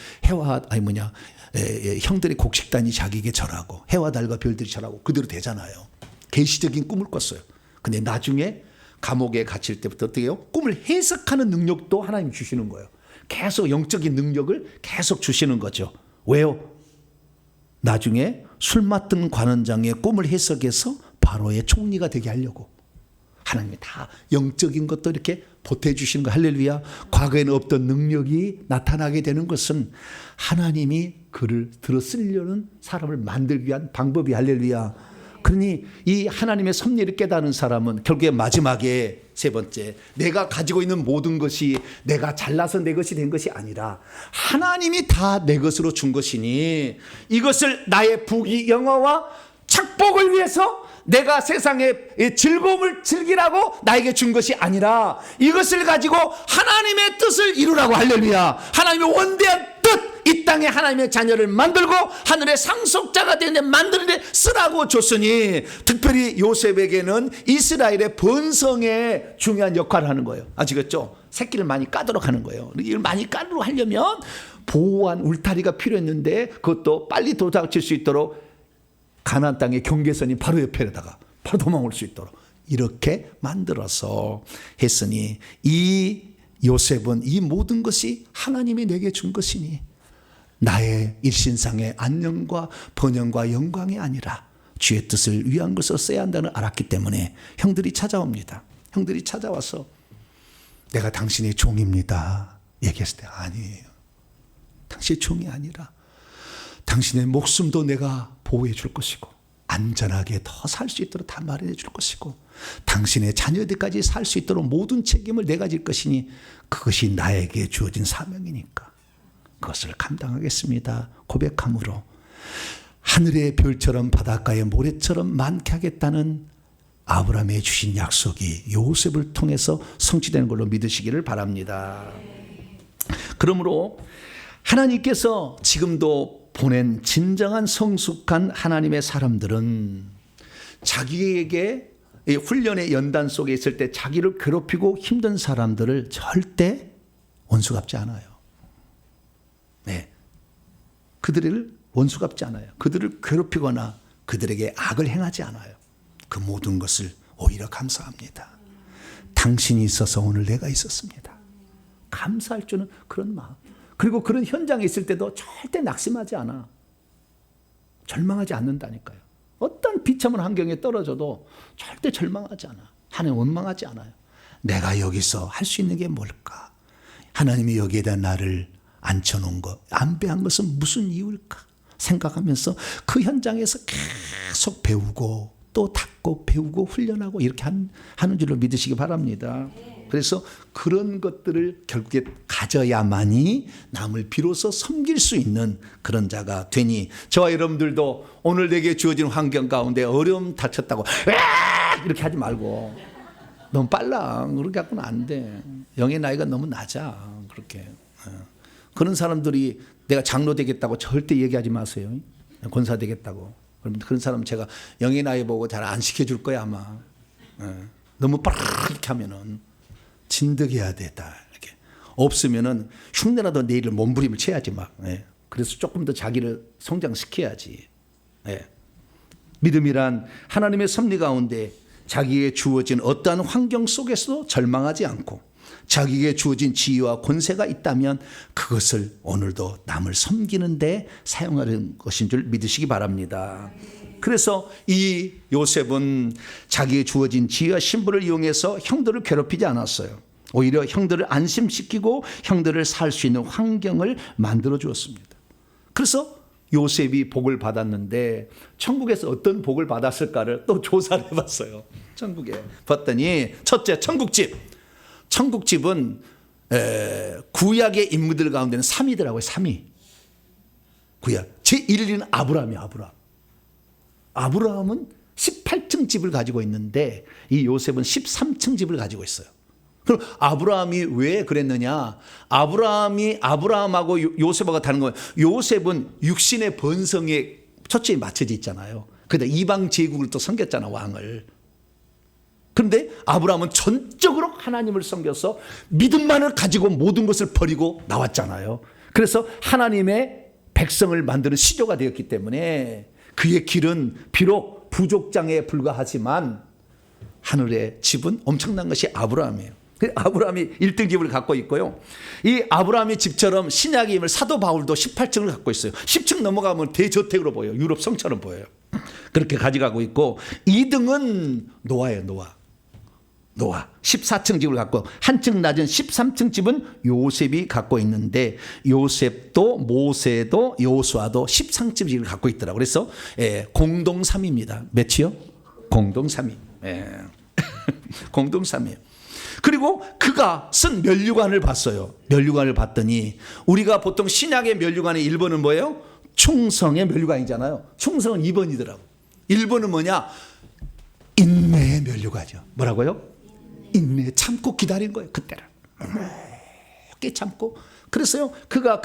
형들의 곡식단이 자기에게 절하고 해와 달과 별들이 절하고 그대로 되잖아요. 계시적인 꿈을 꿨어요. 근데 나중에 감옥에 갇힐 때부터 어떻게 해요? 꿈을 해석하는 능력도 하나님 주시는 거예요. 계속 영적인 능력을 계속 주시는 거죠. 왜요? 나중에 술 맡은 관원장의 꿈을 해석해서 바로의 총리가 되게 하려고. 하나님이 다 영적인 것도 이렇게 보태주시는 거. 할렐루야. 과거에는 없던 능력이 나타나게 되는 것은 하나님이 그를 들어 쓰려는 사람을 만들기 위한 방법이. 할렐루야. 그러니 이 하나님의 섭리를 깨닫는 사람은 결국에 마지막에 세 번째, 내가 가지고 있는 모든 것이 내가 잘나서 내 것이 된 것이 아니라 하나님이 다 내 것으로 준 것이니 이것을 나의 부귀 영화와 착복을 위해서 내가 세상의 즐거움을 즐기라고 나에게 준 것이 아니라 이것을 가지고 하나님의 뜻을 이루라고. 할렐루야. 하나님의 원대한 뜻, 이 땅에 하나님의 자녀를 만들고 하늘의 상속자가 되는데 만드는데 쓰라고 줬으니, 특별히 요셉에게는 이스라엘의 번성에 중요한 역할을 하는 거예요. 아시겠죠? 새끼를 많이 까도록 하는 거예요. 이걸 많이 까도록 하려면 보호한 울타리가 필요했는데 그것도 빨리 도착할 수 있도록 가나안 땅의 경계선이 바로 옆에다가 바로 도망올 수 있도록 이렇게 만들어서 했으니, 이 요셉은 이 모든 것이 하나님이 내게 준 것이니 나의 일신상의 안녕과 번영과 영광이 아니라 주의 뜻을 위한 것을 써야 한다는 알았기 때문에 형들이 찾아옵니다. 형들이 찾아와서 내가 당신의 종입니다 얘기했을 때, 아니에요. 당신의 종이 아니라 당신의 목숨도 내가 보호해 줄 것이고 안전하게 더 살 수 있도록 다 마련해 줄 것이고 당신의 자녀들까지 살 수 있도록 모든 책임을 내가 질 것이니 그것이 나에게 주어진 사명이니까 그것을 감당하겠습니다 고백함으로 하늘의 별처럼 바닷가의 모래처럼 많게 하겠다는 아브라함에 주신 약속이 요셉을 통해서 성취되는 걸로 믿으시기를 바랍니다. 그러므로 하나님께서 지금도 보낸 진정한 성숙한 하나님의 사람들은 자기에게 훈련의 연단 속에 있을 때 자기를 괴롭히고 힘든 사람들을 절대 원수 갚지 않아요. 네, 그들을 원수 갚지 않아요. 그들을 괴롭히거나 그들에게 악을 행하지 않아요. 그 모든 것을 오히려 감사합니다. 당신이 있어서 오늘 내가 있었습니다. 감사할 줄은 그런 마음. 그리고 그런 현장에 있을 때도 절대 낙심하지 않아. 절망하지 않는다니까요. 어떤 비참한 환경에 떨어져도 절대 절망하지 않아. 하나님 원망하지 않아요. 내가 여기서 할 수 있는 게 뭘까? 하나님이 여기에다 나를 앉혀놓은 것, 안배한 것은 무슨 이유일까? 생각하면서 그 현장에서 계속 배우고 또 닦고 배우고 훈련하고 이렇게 하는 줄로 믿으시기 바랍니다. 그래서 그런 것들을 결국에 가져야만이 남을 비로소 섬길 수 있는 그런 자가 되니, 저와 여러분들도 오늘 내게 주어진 환경 가운데 어려움 닥쳤다고 이렇게 하지 말고, 너무 빨라 그렇게 갖고는 안 돼. 영의 나이가 너무 낮아. 그렇게 그런 사람들이 내가 장로 되겠다고 절대 얘기하지 마세요. 권사 되겠다고. 그런 사람 제가 영의 나이 보고 잘 안 시켜줄 거야 아마. 너무 빠르게 이렇게 하면은 진득해야 되다. 이렇게 없으면은 흉내라도 내일을 몸부림을 쳐야지 막. 그래서 조금 더 자기를 성장시켜야지. 믿음이란 하나님의 섭리 가운데 자기에게 주어진 어떠한 환경 속에서도 절망하지 않고 자기에게 주어진 지위와 권세가 있다면 그것을 오늘도 남을 섬기는 데 사용하는 것인 줄 믿으시기 바랍니다. 그래서 이 요셉은 자기의 주어진 지위와 신분을 이용해서 형들을 괴롭히지 않았어요. 오히려 형들을 안심시키고 형들을 살 수 있는 환경을 만들어 주었습니다. 그래서 요셉이 복을 받았는데 천국에서 어떤 복을 받았을까를 또 조사를 해봤어요. 천국에 봤더니 첫째, 천국집. 천국집은 구약의 인물들 가운데는 3위더라고요. 3위. 구약 제1위는 아브라함이에요. 아브라함은 18층 집을 가지고 있는데 이 요셉은 13층 집을 가지고 있어요. 그럼 아브라함이 왜 그랬느냐? 아브라함하고 요셉하고 다른 거예요. 요셉은 육신의 번성에 초점이 맞춰져 있잖아요. 그런데 이방 제국을 또 섬겼잖아, 왕을. 그런데 아브라함은 전적으로 하나님을 섬겨서 믿음만을 가지고 모든 것을 버리고 나왔잖아요. 그래서 하나님의 백성을 만드는 시조가 되었기 때문에 그의 길은 비록 부족장에 불과하지만 하늘의 집은 엄청난 것이 아브라함이에요. 아브라함이 1등 집을 갖고 있고요. 이 아브라함의 집처럼 신약의 힘을 사도 바울도 18층을 갖고 있어요. 10층 넘어가면 대저택으로 보여요. 유럽 성처럼 보여요. 그렇게 가져가고 있고 2등은 노아예요. 노아 14층 집을 갖고 한층 낮은 13층 집은 요셉이 갖고 있는데 요셉도 모세도 요수아도 13층 집을 갖고 있더라고요. 그래서 공동 3위입니다. 몇이요? 공동 3위. 공동 3위예요. 그리고 그가 쓴 면류관을 봤어요. 면류관을 봤더니 우리가 보통 신약의 면류관의 1번은 뭐예요? 충성의 면류관이잖아요. 충성은 2번이더라고. 1번은 뭐냐? 인내의 면류관이죠. 뭐라고요? 인내, 참고 기다린 거예요. 그때를 꽤 참고. 그래서요, 그가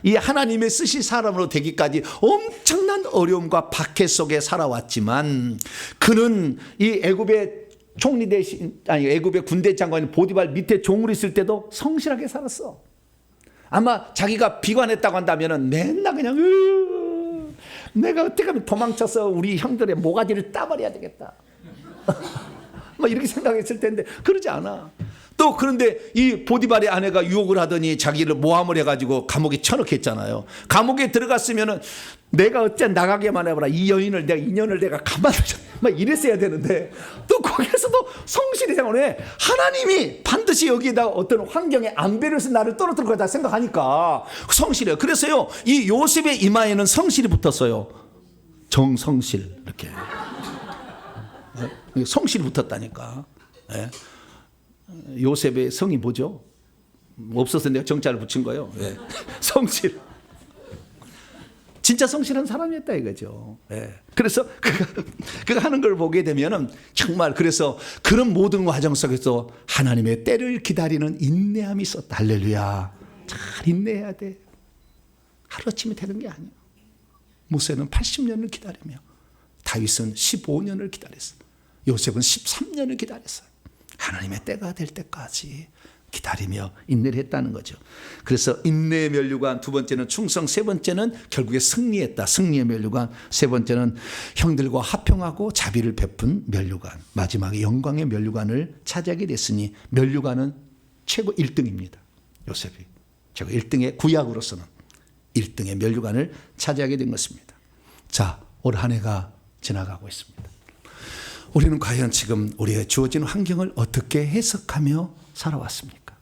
이 하나님의 쓰실 사람으로 되기까지 엄청난 어려움과 박해 속에 살아왔지만 그는 이 애굽의 총리 대신 애굽의 군대 장관인 보디발 밑에 종으로 있을 때도 성실하게 살았어. 아마 자기가 비관했다고 한다면은 맨날 그냥 내가 어떻게 하면 도망쳐서 우리 형들의 모가지를 따버려야 되겠다. 막 이렇게 생각했을 텐데 그러지 않아. 또 그런데 이 보디발의 아내가 유혹을 하더니 자기를 모함을 해가지고 감옥에 쳐넣게 했잖아요. 감옥에 들어갔으면은 내가 어째 나가게만 해봐라. 이 여인을 내가 2년을 내가 가만두자. 막 이랬어야 되는데 또 거기에서도 성실히 생각해. 하나님이 반드시 여기에다 어떤 환경에 안배려서 나를 떨어뜨릴 거다 생각하니까 성실해요. 그래서요 이 요셉의 이마에는 성실이 붙었어요. 정성실 이렇게. 성실이 붙었다니까. 요셉의 성이 뭐죠? 없어서 내가 정자를 붙인 거예요. 성실. 진짜 성실한 사람이었다 이거죠. 그래서 그가 하는 걸 보게 되면은 정말 그래서 그런 모든 과정 속에서 하나님의 때를 기다리는 인내함이 있었다. 할렐루야. 잘 인내해야 돼. 하루아침에 되는 게 아니에요. 모세는 80년을 기다리며 다윗은 15년을 기다렸어요. 요셉은 13년을 기다렸어요. 하나님의 때가 될 때까지 기다리며 인내를 했다는 거죠. 그래서 인내의 면류관, 두 번째는 충성, 세 번째는 결국에 승리했다. 승리의 면류관, 세 번째는 형들과 화평하고 자비를 베푼 면류관, 마지막에 영광의 면류관을 차지하게 됐으니 면류관은 최고 1등입니다. 요셉이 최고 1등의 구약으로서는 1등의 면류관을 차지하게 된 것입니다. 자, 올 한 해가 지나가고 있습니다. 우리는 과연 지금 우리의 주어진 환경을 어떻게 해석하며 살아왔습니까?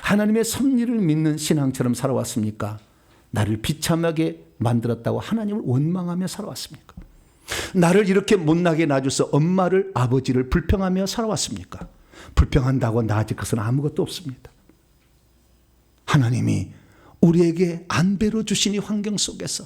하나님의 섭리를 믿는 신앙처럼 살아왔습니까? 나를 비참하게 만들었다고 하나님을 원망하며 살아왔습니까? 나를 이렇게 못나게 놔줘서 엄마를 아버지를 불평하며 살아왔습니까? 불평한다고 나아질 것은 아무것도 없습니다. 하나님이 우리에게 안배로 주신 이 환경 속에서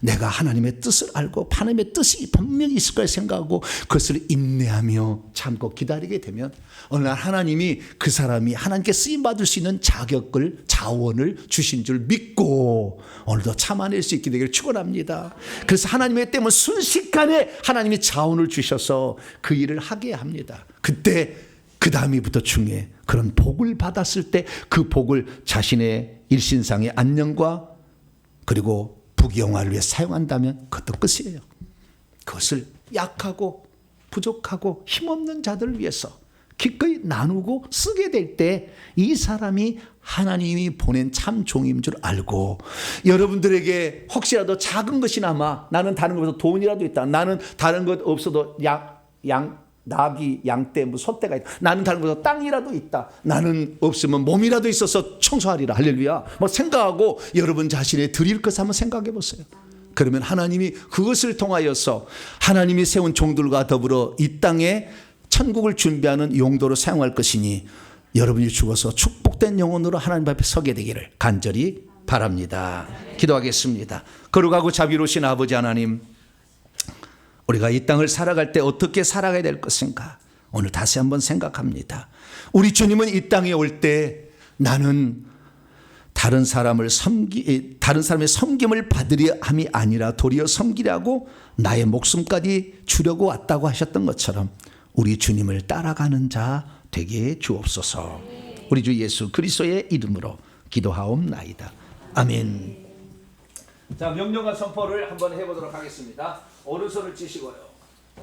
내가 하나님의 뜻을 알고 하나님의 뜻이 분명히 있을 거라 생각하고 그것을 인내하며 참고 기다리게 되면 어느 날 하나님이 그 사람이 하나님께 쓰임받을 수 있는 자격을 자원을 주신 줄 믿고 오늘도 참아낼 수 있게 되기를 축원합니다. 그래서 하나님의 때문에 순식간에 하나님이 자원을 주셔서 그 일을 하게 합니다. 그때 그 다음이부터 중요해. 그런 복을 받았을 때 그 복을 자신의 일신상의 안녕과 그리고 부귀영화를 위해 사용한다면 그것도 끝이에요. 그것을 약하고 부족하고 힘없는 자들을 위해서 기꺼이 나누고 쓰게 될 때 이 사람이 하나님이 보낸 참 종인 줄 알고 여러분들에게 혹시라도 작은 것이나마 나는 다른 것보다 돈이라도 있다. 나는 다른 것 없어도 낙이 양떼 뭐 소떼가 있다. 나는 다른 것보다 땅이라도 있다. 나는 없으면 몸이라도 있어서 청소하리라. 할렐루야. 뭐 생각하고 여러분 자신의 드릴 것 한번 생각해 보세요. 그러면 하나님이 그것을 통하여서 하나님이 세운 종들과 더불어 이 땅에 천국을 준비하는 용도로 사용할 것이니 여러분이 죽어서 축복된 영혼으로 하나님 앞에 서게 되기를 간절히 바랍니다. 기도하겠습니다. 거룩하고 자비로우신 아버지 하나님, 우리가 이 땅을 살아갈 때 어떻게 살아가야 될 것인가 오늘 다시 한번 생각합니다. 우리 주님은 이 땅에 올 때 나는 다른 사람의 섬김을 받으려 함이 아니라 도리어 섬기려고 나의 목숨까지 주려고 왔다고 하셨던 것처럼 우리 주님을 따라가는 자 되게 주옵소서. 우리 주 예수 그리스도의 이름으로 기도하옵나이다. 아멘. 자, 명령과 선포를 한번 해보도록 하겠습니다. 오른손을 치시고요.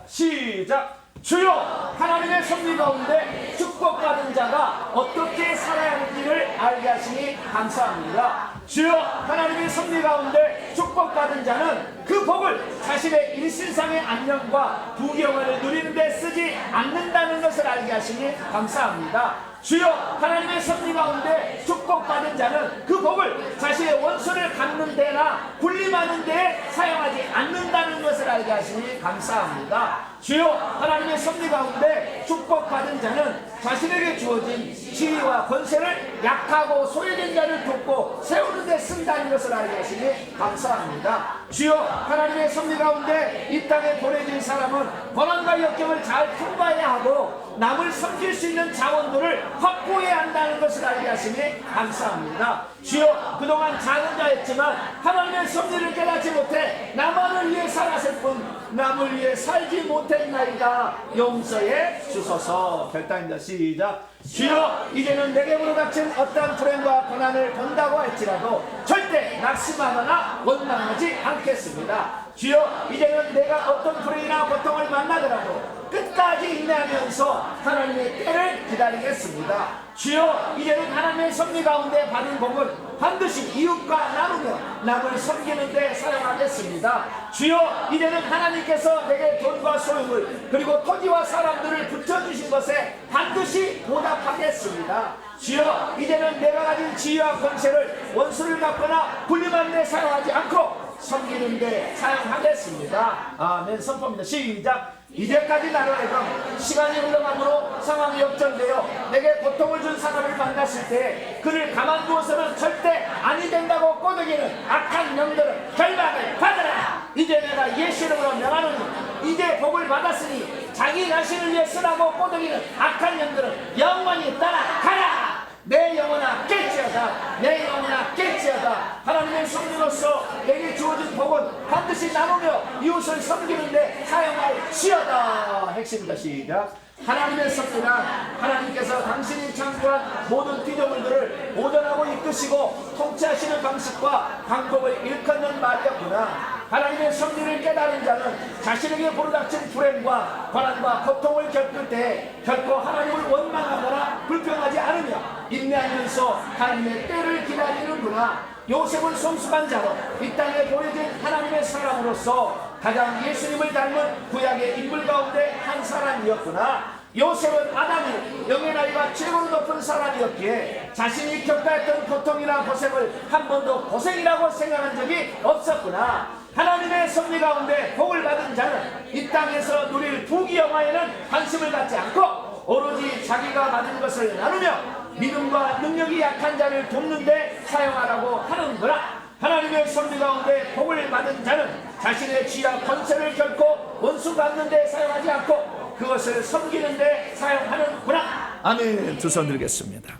시작. 주여, 하나님의 섭리 가운데 축복받은 자가 어떻게 살아야 하는지를 알게 하시니 감사합니다. 주여, 하나님의 섭리 가운데 축복받은 자는 그 복을 자신의 일신상의 안녕과 부귀영화를 누리는 데 쓰지 않는다는 것을 알게 하시니 감사합니다. 주여, 하나님의 섭리 가운데 축복받은 자는 그 복을 자신의 원수를 갚는 데나 군림하는 데에 사용하지 않는다는 것을 알게 하시니 감사합니다. 주여, 하나님의 섭리 가운데 축복받은 자는 자신에게 주어진 지위와 권세를 약하고 소외된 자를 돕고 세우는 데 쓴다는 것을 알게 하시니 감사합니다. 주여, 하나님의 섭리 가운데 이 땅에 보내진 사람은 고난과 역경을 잘 통과해야 하고 남을 섬길 수 있는 자원들을 확보해야 한다는 것을 알게 하시니 감사합니다. 주여, 그동안 작은 자였지만 하나님의 섭리를 깨닫지 못해 나만을 위해 살았을 뿐 남을 위해 살지 못했나이다. 용서해 주소서. 결단입니다. 시작. 주여, 이제는 내게 닥친 어떠한 불행과 고난을 본다고 할지라도 절대 낙심하거나 원망하지 않겠습니다. 주여, 이제는 내가 어떤 불행이나 고통을 만나더라도 끝까지 인내하면서 하나님의 때를 기다리겠습니다. 주여, 이제는 하나님의 섭리 가운데 받은 복은 반드시 이웃과 나누며 남을 섬기는 데 사용하겠습니다. 주여, 이제는 하나님께서 내게 돈과 소유물 그리고 토지와 사람들을 붙여주신 것에 반드시 보답하겠습니다. 주여, 이제는 내가 가진 지위와 권세를 원수를 갚거나 군림하는 데 사용하지 않고 섬기는 데 사용하겠습니다. 아멘. 선포입니다. 시작. 이제까지 나로 하여금 시간이 흘러감으로 상황이 역전되어 내게 고통을 준 사람을 만났을 때 그를 가만두어서는 절대 아니 된다고 꼬드기는 악한 영들은 결박을 받으라. 이제 내가 예수 이름으로 명하노니 이제 복을 받았으니 자기 자신을 위해 쓰라고 꼬드기는 악한 영들은 영원히 따라가라. 내 영혼아 깨지어다. 내 영혼아 깨지어다. 하나님의 성령으로서 내게 주어진 복은 반드시 나누며 이웃을 섬기는 데 사용할지어다. 핵심입니다. 시작. 하나님의 섭리는 하나님께서 당신이 창조한 모든 피조물들을 보존하고 이끄시고 통치하시는 방식과 방법을 일컫는 말이었구나. 하나님의 섭리를 깨달은 자는 자신에게 보르닥친 불행과 고난과 고통을 겪을 때 결코 하나님을 원망하거나 불평하지 않으며 인내하면서 하나님의 때를 기다리는구나. 요셉은 성숙한 자로 이 땅에 보내진 하나님의 사람으로서 가장 예수님을 닮은 구약의 인물 가운데 한 사람이었구나. 요셉은 아담이 영의 나이가 최고로 높은 사람이었기에 자신이 겪었던 고통이나 고생을 한 번도 고생이라고 생각한 적이 없었구나. 하나님의 섭리 가운데 복을 받은 자는 이 땅에서 누릴 부귀영화에는 관심을 갖지 않고 오로지 자기가 받은 것을 나누며 믿음과 능력이 약한 자를 돕는 데 사용하라고 하는구나. 하나님의 섭리 가운데 복을 받은 자는 자신의 지위와 권세를 결코 원수 갚는 데 사용하지 않고 그것을 섬기는 데 사용하는구나. 아멘. 두 손 들겠습니다.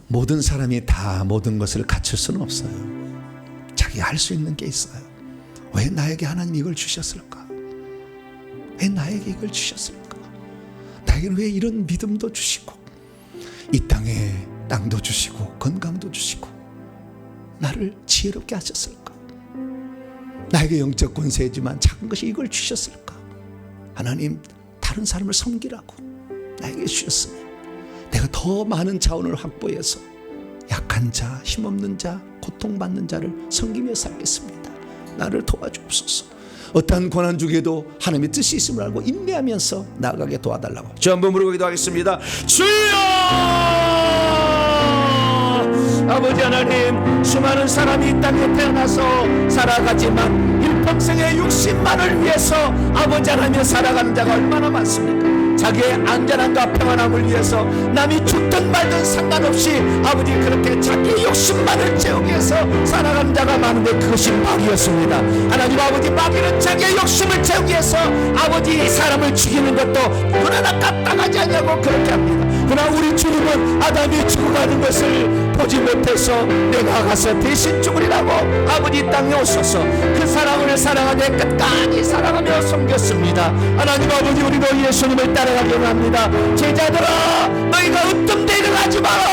모든 사람이 다 모든 것을 갖출 수는 없어요. 자기가 할 수 있는 게 있어요. 왜 나에게 하나님 이걸 주셨을까? 왜 나에게 이걸 주셨을까? 나에게는 왜 이런 믿음도 주시고 이 땅에 땅도 주시고 건강도 주시고 나를 지혜롭게 하셨을까? 나에게 영적 권세지만 작은 것이 이걸 주셨을까? 하나님, 다른 사람을 섬기라고 나에게 주셨으니 내가 더 많은 자원을 확보해서 약한 자, 힘없는 자, 고통받는 자를 섬기며 살겠습니다. 나를 도와주옵소서. 어떠한 고난 중에도 하나님의 뜻이 있음을 알고 인내하면서 나아가게 도와달라고 주 한번 부르고 기도하겠습니다. 주여! 아버지 하나님, 수많은 사람이 이 땅에 태어나서 살아가지만 일평생의 육신만을 위해서 아버지 하나님 살아가는 자가 얼마나 많습니까? 자기의 안전함과 평안함을 위해서 남이 죽든 말든 상관없이 아버지 그렇게 자기의 욕심만을 채우기 위해서 살아가는 자가 많은데 그것이 마귀였습니다. 하나님 아버지, 마귀는 자기의 욕심을 채우기 위해서 아버지 사람을 죽이는 것도 그러나 까딱하지 않냐고 그렇게 합니다. 그러나 우리 주님은 아담이 죽어가는 것을 보지 못해서 내가 가서 대신 죽으리라고 아버지 땅에 오셔서 그 사랑을 사랑하되 끝까지 사랑하며 섬겼습니다. 하나님 아버지, 우리도 예수님을 따라가기 원합니다. 제자들아, 너희가 으뜸되기를 하지 마라.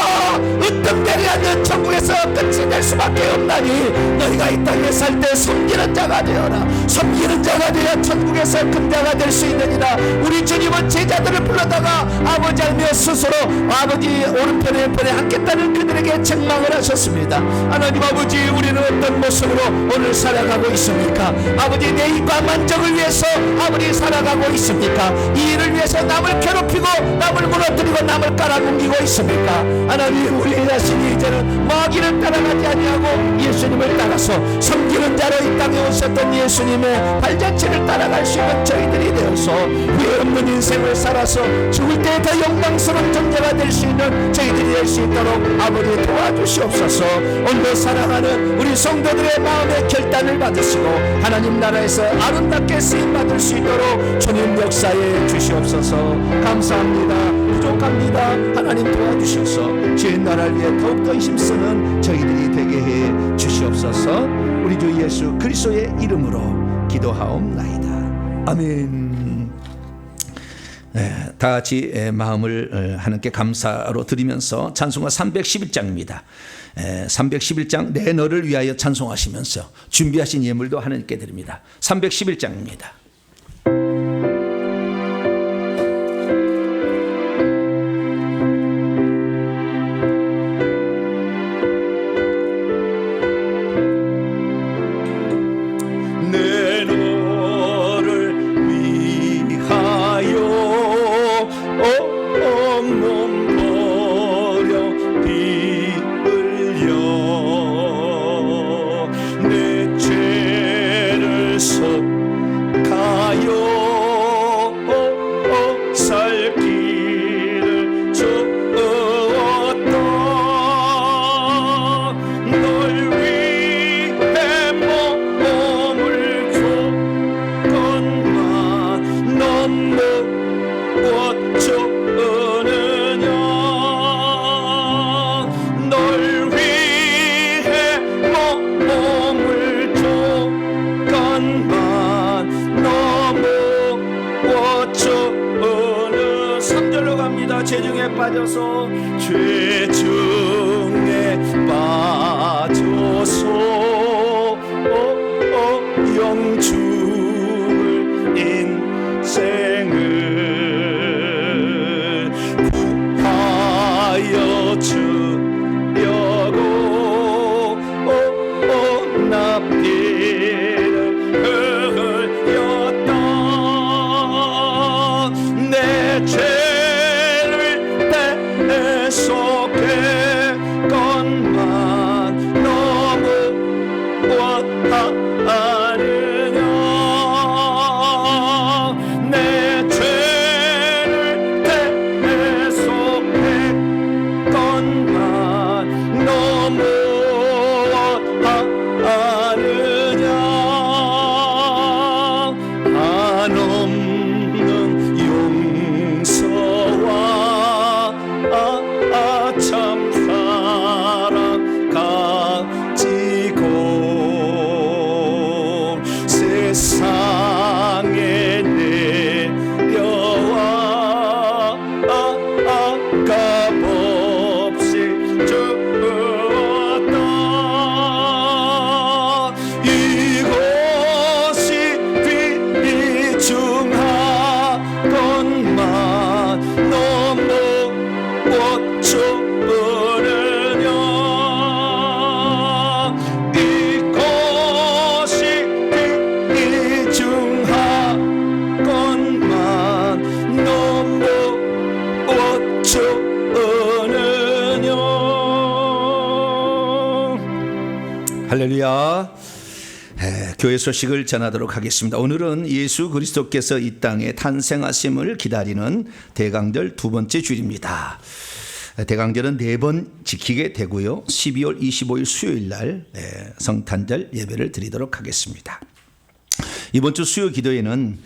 으뜸되지 않는 천국에서 끝이 될 수밖에 없나니 너희가 이 땅에 살 때 섬기는 자가 되어라. 섬기는 자가 되어 천국에서 금자가 될 수 있느니라. 우리 주님은 제자들을 불러다가 아버지 하며 스스로 아버지 오른편에 왼편에 앉겠다는 그들에게 책망을 하셨습니다. 하나님 아버지, 우리는 어떤 모습으로 오늘 살아가고 있습니까? 아버지, 내 입과 만족을 위해서 아버지 살아가고 있습니까? 이 일을 위해서 남을 괴롭히고 남을 무너뜨리고 남을 깔아뭉기고 있습니까? 하나님, 우리 자신이 이제는 마귀를 따라가지 아니하고 예수님을 따라서 섬기는 자로 이 땅에 오셨던 예수님의 발자취를 따라갈 수 있는 저희들이 되어서 후회 없는 인생을 살아서 죽을 때 더 영광스러운 존재가 될 수 있는 저희들이 될 수 있도록 아버지 도와주시옵소서. 오늘 사랑하는 우리 성도들의 마음의 결단을 받으시고 하나님 나라에서 아름답게 쓰임받을 수 있도록 주님 역사에 주시옵소서. 감사합니다. 부족합니다. 하나님 도와주셔서 주의 나라를 위해 더욱더 힘쓰는 저희들이 되게 해 주시옵소서. 우리 주 예수 그리스도의 이름으로 기도하옵나이다. 아멘. 다 같이 마음을 하나님께 감사로 드리면서 찬송가 311장입니다. 311장 내 너를 위하여 찬송하시면서 준비하신 예물도 하나님께 드립니다. 311장입니다. 죄중에 빠져서 죄중에 빠져서 영죽을 인생을 구하여 주려고 납기를 흘렸다. 내 죄를 대속해 건만 너무 무엇하느냐. 내 죄를 대속해 할렐루야. 교회 소식을 전하도록 하겠습니다. 오늘은 예수 그리스도께서 이 땅에 탄생하심을 기다리는 대강절 두 번째 주일입니다. 대강절은 4번 지키게 되고요. 12월 25일 수요일 날 성탄절 예배를 드리도록 하겠습니다. 이번 주 수요 기도회는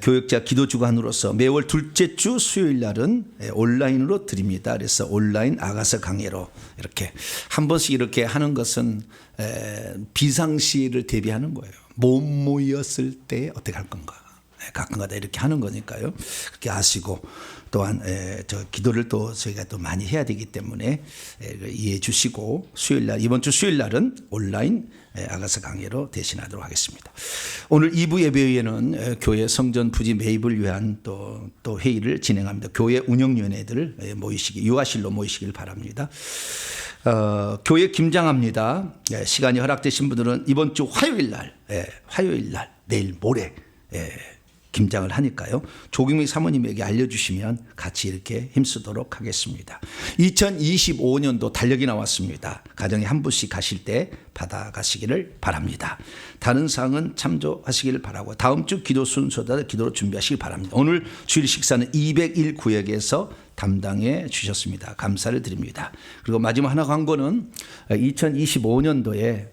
교역자 기도 주간으로서 매월 둘째 주 수요일 날은 온라인으로 드립니다. 그래서 온라인 아가서 강해로 이렇게 한 번씩 이렇게 하는 것은 비상시를 대비하는 거예요. 못 모였을 때 어떻게 할 건가. 가끔가다 이렇게 하는 거니까요. 그렇게 아시고 또한 저 기도를 또 저희가 또 많이 해야 되기 때문에 이해해 주시고 수요일 날 이번 주 수요일 날은 온라인 아가서 강해로 대신하도록 하겠습니다. 오늘 2부 예배회에는 교회 성전 부지 매입을 위한 또 회의를 진행합니다. 교회 운영위원회들 모이시기 유아실로 모이시길 바랍니다. 교회 김장합니다. 시간이 허락되신 분들은 이번 주 화요일 날 내일 모레 김장을 하니까요. 조경미 사모님에게 알려주시면 같이 이렇게 힘쓰도록 하겠습니다. 2025년도 달력이 나왔습니다. 가정에 한 분씩 가실 때 받아가시기를 바랍니다. 다른 사항은 참조하시기를 바라고 다음 주 기도 순서대로 기도로 준비하시기 바랍니다. 오늘 주일 식사는 201 구역에서 담당해 주셨습니다. 감사를 드립니다. 그리고 마지막 하나 광고는 2025년도에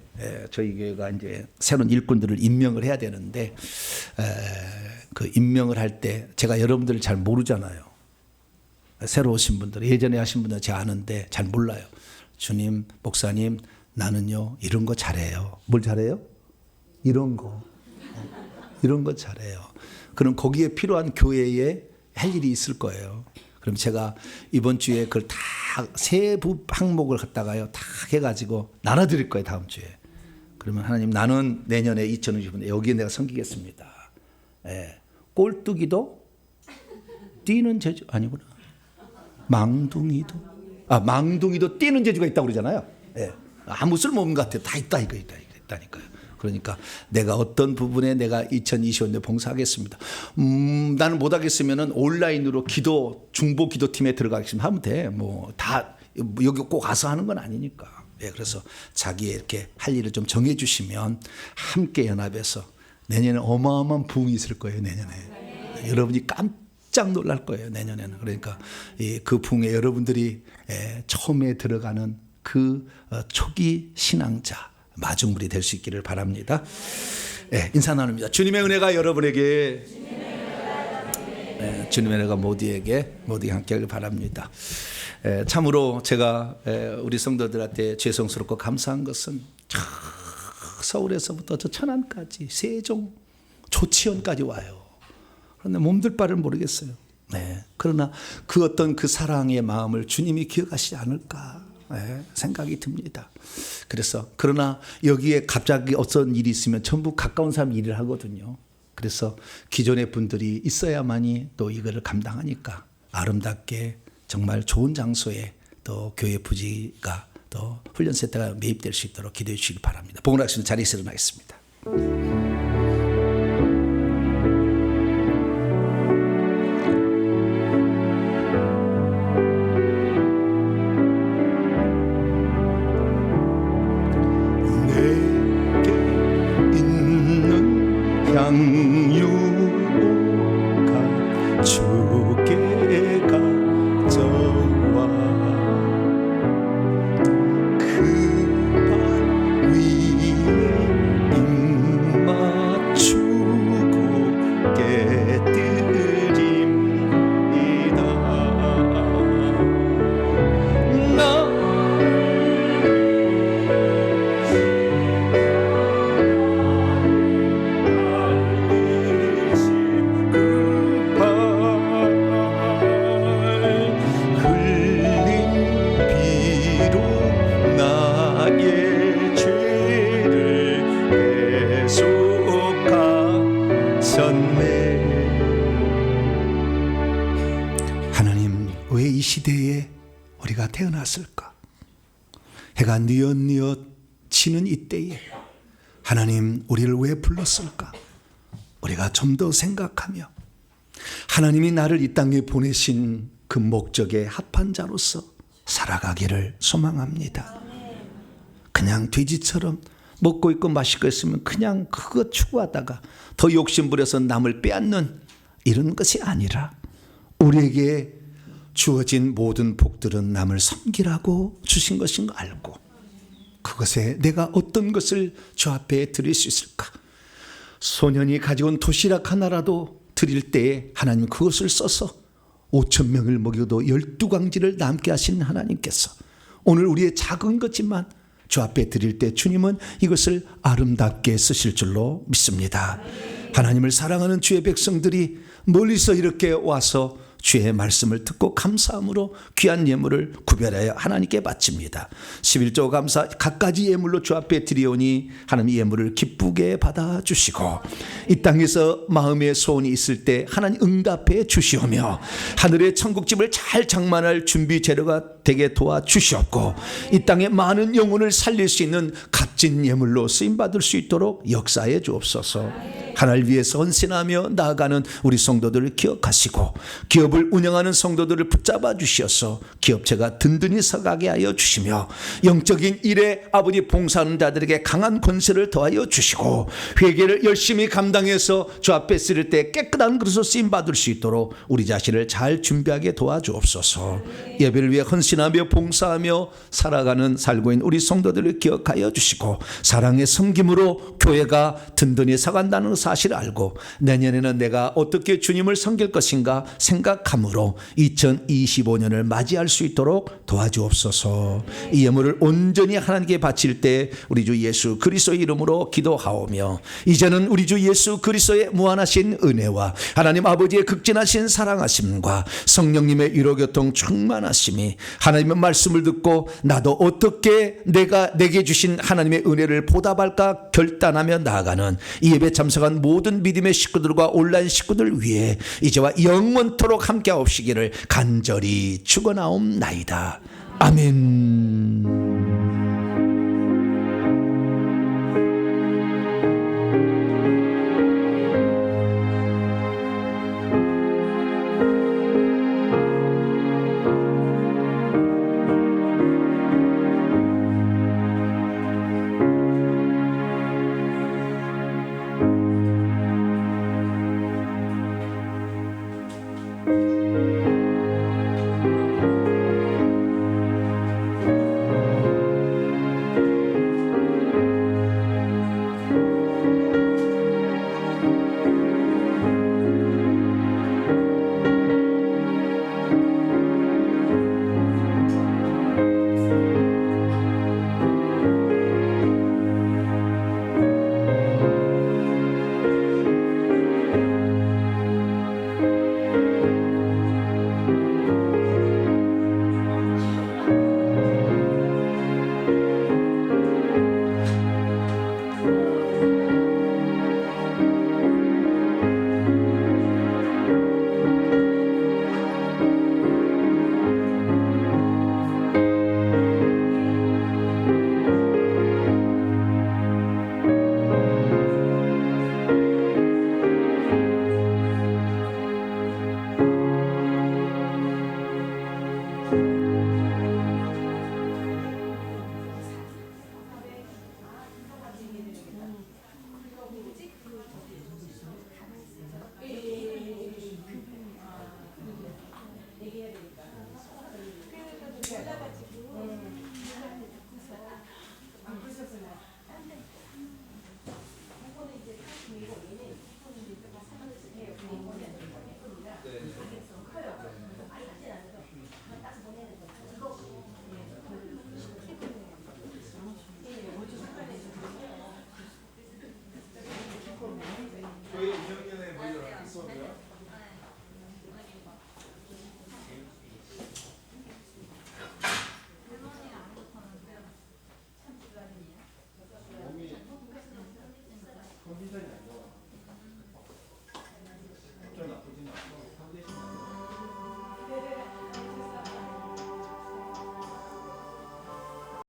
저희 교회가 이제 새로운 일꾼들을 임명을 해야 되는데 그 임명을 할 때 제가 여러분들을 잘 모르잖아요. 새로 오신 분들, 예전에 하신 분들 제가 아는데 잘 몰라요. 주님, 목사님, 나는요 이런 거 잘해요. 뭘 잘해요? 이런 거 잘해요. 그럼 거기에 필요한 교회에 할 일이 있을 거예요. 그럼 제가 이번 주에 그걸 다 세부 항목을 갖다가요 다 해가지고 나눠드릴 거예요. 다음 주에. 그러면 하나님 나는 내년에 2025년 여기에 내가 섬기겠습니다. 꼴뚜기도 뛰는 재주 아니구나. 망둥이도 뛰는 재주가 있다고 그러잖아요. 아무 쓸모없는 것 같아요. 다 있다니까요. 그러니까 내가 어떤 부분에 내가 2025년에 봉사하겠습니다. 나는 못하겠으면 온라인으로 기도 중보 기도팀에 들어가겠습니다. 하면 돼. 뭐 다 여기 꼭 가서 하는 건 아니니까. 그래서 자기의 이렇게 할 일을 좀 정해 주시면 함께 연합해서 내년에 어마어마한 부흥이 있을 거예요. 내년에 여러분이 깜짝 놀랄 거예요. 내년에는. 그러니까 그 부흥에 여러분들이 처음에 들어가는 그 초기 신앙자 마중물이 될 수 있기를 바랍니다. 인사 나눕니다. 주님의 은혜가 여러분에게 주님의 은혜가 모두에게 함께하길 바랍니다. 참으로 제가 우리 성도들한테 죄송스럽고 감사한 것은 서울에서부터 저 천안까지 세종 조치원까지 와요. 그런데 몸둘 바를 모르겠어요. 그러나 그 어떤 그 사랑의 마음을 주님이 기억하시지 않을까 생각이 듭니다. 그래서 그러나 여기에 갑자기 어떤 일이 있으면 전부 가까운 사람이 일을 하거든요. 그래서 기존의 분들이 있어야만이 또 이거를 감당하니까 아름답게 정말 좋은 장소에 또 교회 부지가 또 훈련센터가 매입될 수 있도록 기도해 주시기 바랍니다. 복을 하시는 자리에서 일어나겠습니다. 내게 있는 향유가 주께 가져와 그 발 위에 입 맞추고 깨뜨립니다. 나 하나님, 왜 이 시대에 우리가 태어났을까? 해가 뉘엿뉘엿 지는 이때에 하나님 우리를 왜 불렀을까? 우리가 좀 더 생각하며 하나님이 나를 이 땅에 보내신 그 목적에 합한 자로서 살아가기를 소망합니다. 그냥 돼지처럼 먹고 있고 마시고 있으면 그냥 그거 추구하다가 더 욕심부려서 남을 빼앗는 이런 것이 아니라 우리에게 주어진 모든 복들은 남을 섬기라고 주신 것인 거 알고 그것에 내가 어떤 것을 주 앞에 드릴 수 있을까? 소년이 가져온 도시락 하나라도 드릴 때에 하나님 그것을 써서 5천 명을 먹여도 12광지를 남게 하신 하나님께서 오늘 우리의 작은 것지만 주 앞에 드릴 때 주님은 이것을 아름답게 쓰실 줄로 믿습니다. 하나님을 사랑하는 주의 백성들이 멀리서 이렇게 와서 주의 말씀을 듣고 감사함으로 귀한 예물을 구별하여 하나님께 바칩니다. 11조 감사 갖가지 예물로 주 앞에 드리오니 하나님 예물을 기쁘게 받아주시고 이 땅에서 마음의 소원이 있을 때 하나님 응답해 주시오며 하늘의 천국집을 잘 장만할 준비 재료가 되게 도와주시옵고 이 땅에 많은 영혼을 살릴 수 있는 값진 예물로 쓰임받을 수 있도록 역사해 주옵소서. 하나를 위해서 헌신하며 나아가는 우리 성도들을 기억하시고 기업을 운영하는 성도들을 붙잡아 주셔서 기업체가 든든히 서가게 하여 주시며 영적인 일에 아버지 봉사하는 자들에게 강한 권세를 더하여 주시고 회개를 열심히 감당해서 주 앞에 쓰릴 때 깨끗한 그릇으로 쓰임받을 수 있도록 우리 자신을 잘 준비하게 도와주옵소서. 예배를 위해 헌신하며 봉사하며 살아가는 살고 있는 우리 성도들을 기억하여 주시고 사랑의 섬김으로 교회가 든든히 서간다는 사실을 알고 내년에는 내가 어떻게 주님을 섬길 것인가 생각함으로 2025년을 맞이할 수 있도록 도와주옵소서. 이 예물을 온전히 하나님께 바칠 때 우리 주 예수 그리스도의 이름으로 기도하오며 이제는 우리 주 예수 그리스도의 무한하신 은혜와 하나님 아버지의 극진하신 사랑하심과 성령님의 위로교통 충만하심이 하나님의 말씀을 듣고 나도 어떻게 내게 주신 하나님의 은혜를 보답할까 결단하며 나아가는 이 예배 참석한 모든 믿음의 식구들과 온라인 식구들 위해 이제와 영원토록 함께하옵시기를 간절히 축원하옵나이다. 아멘.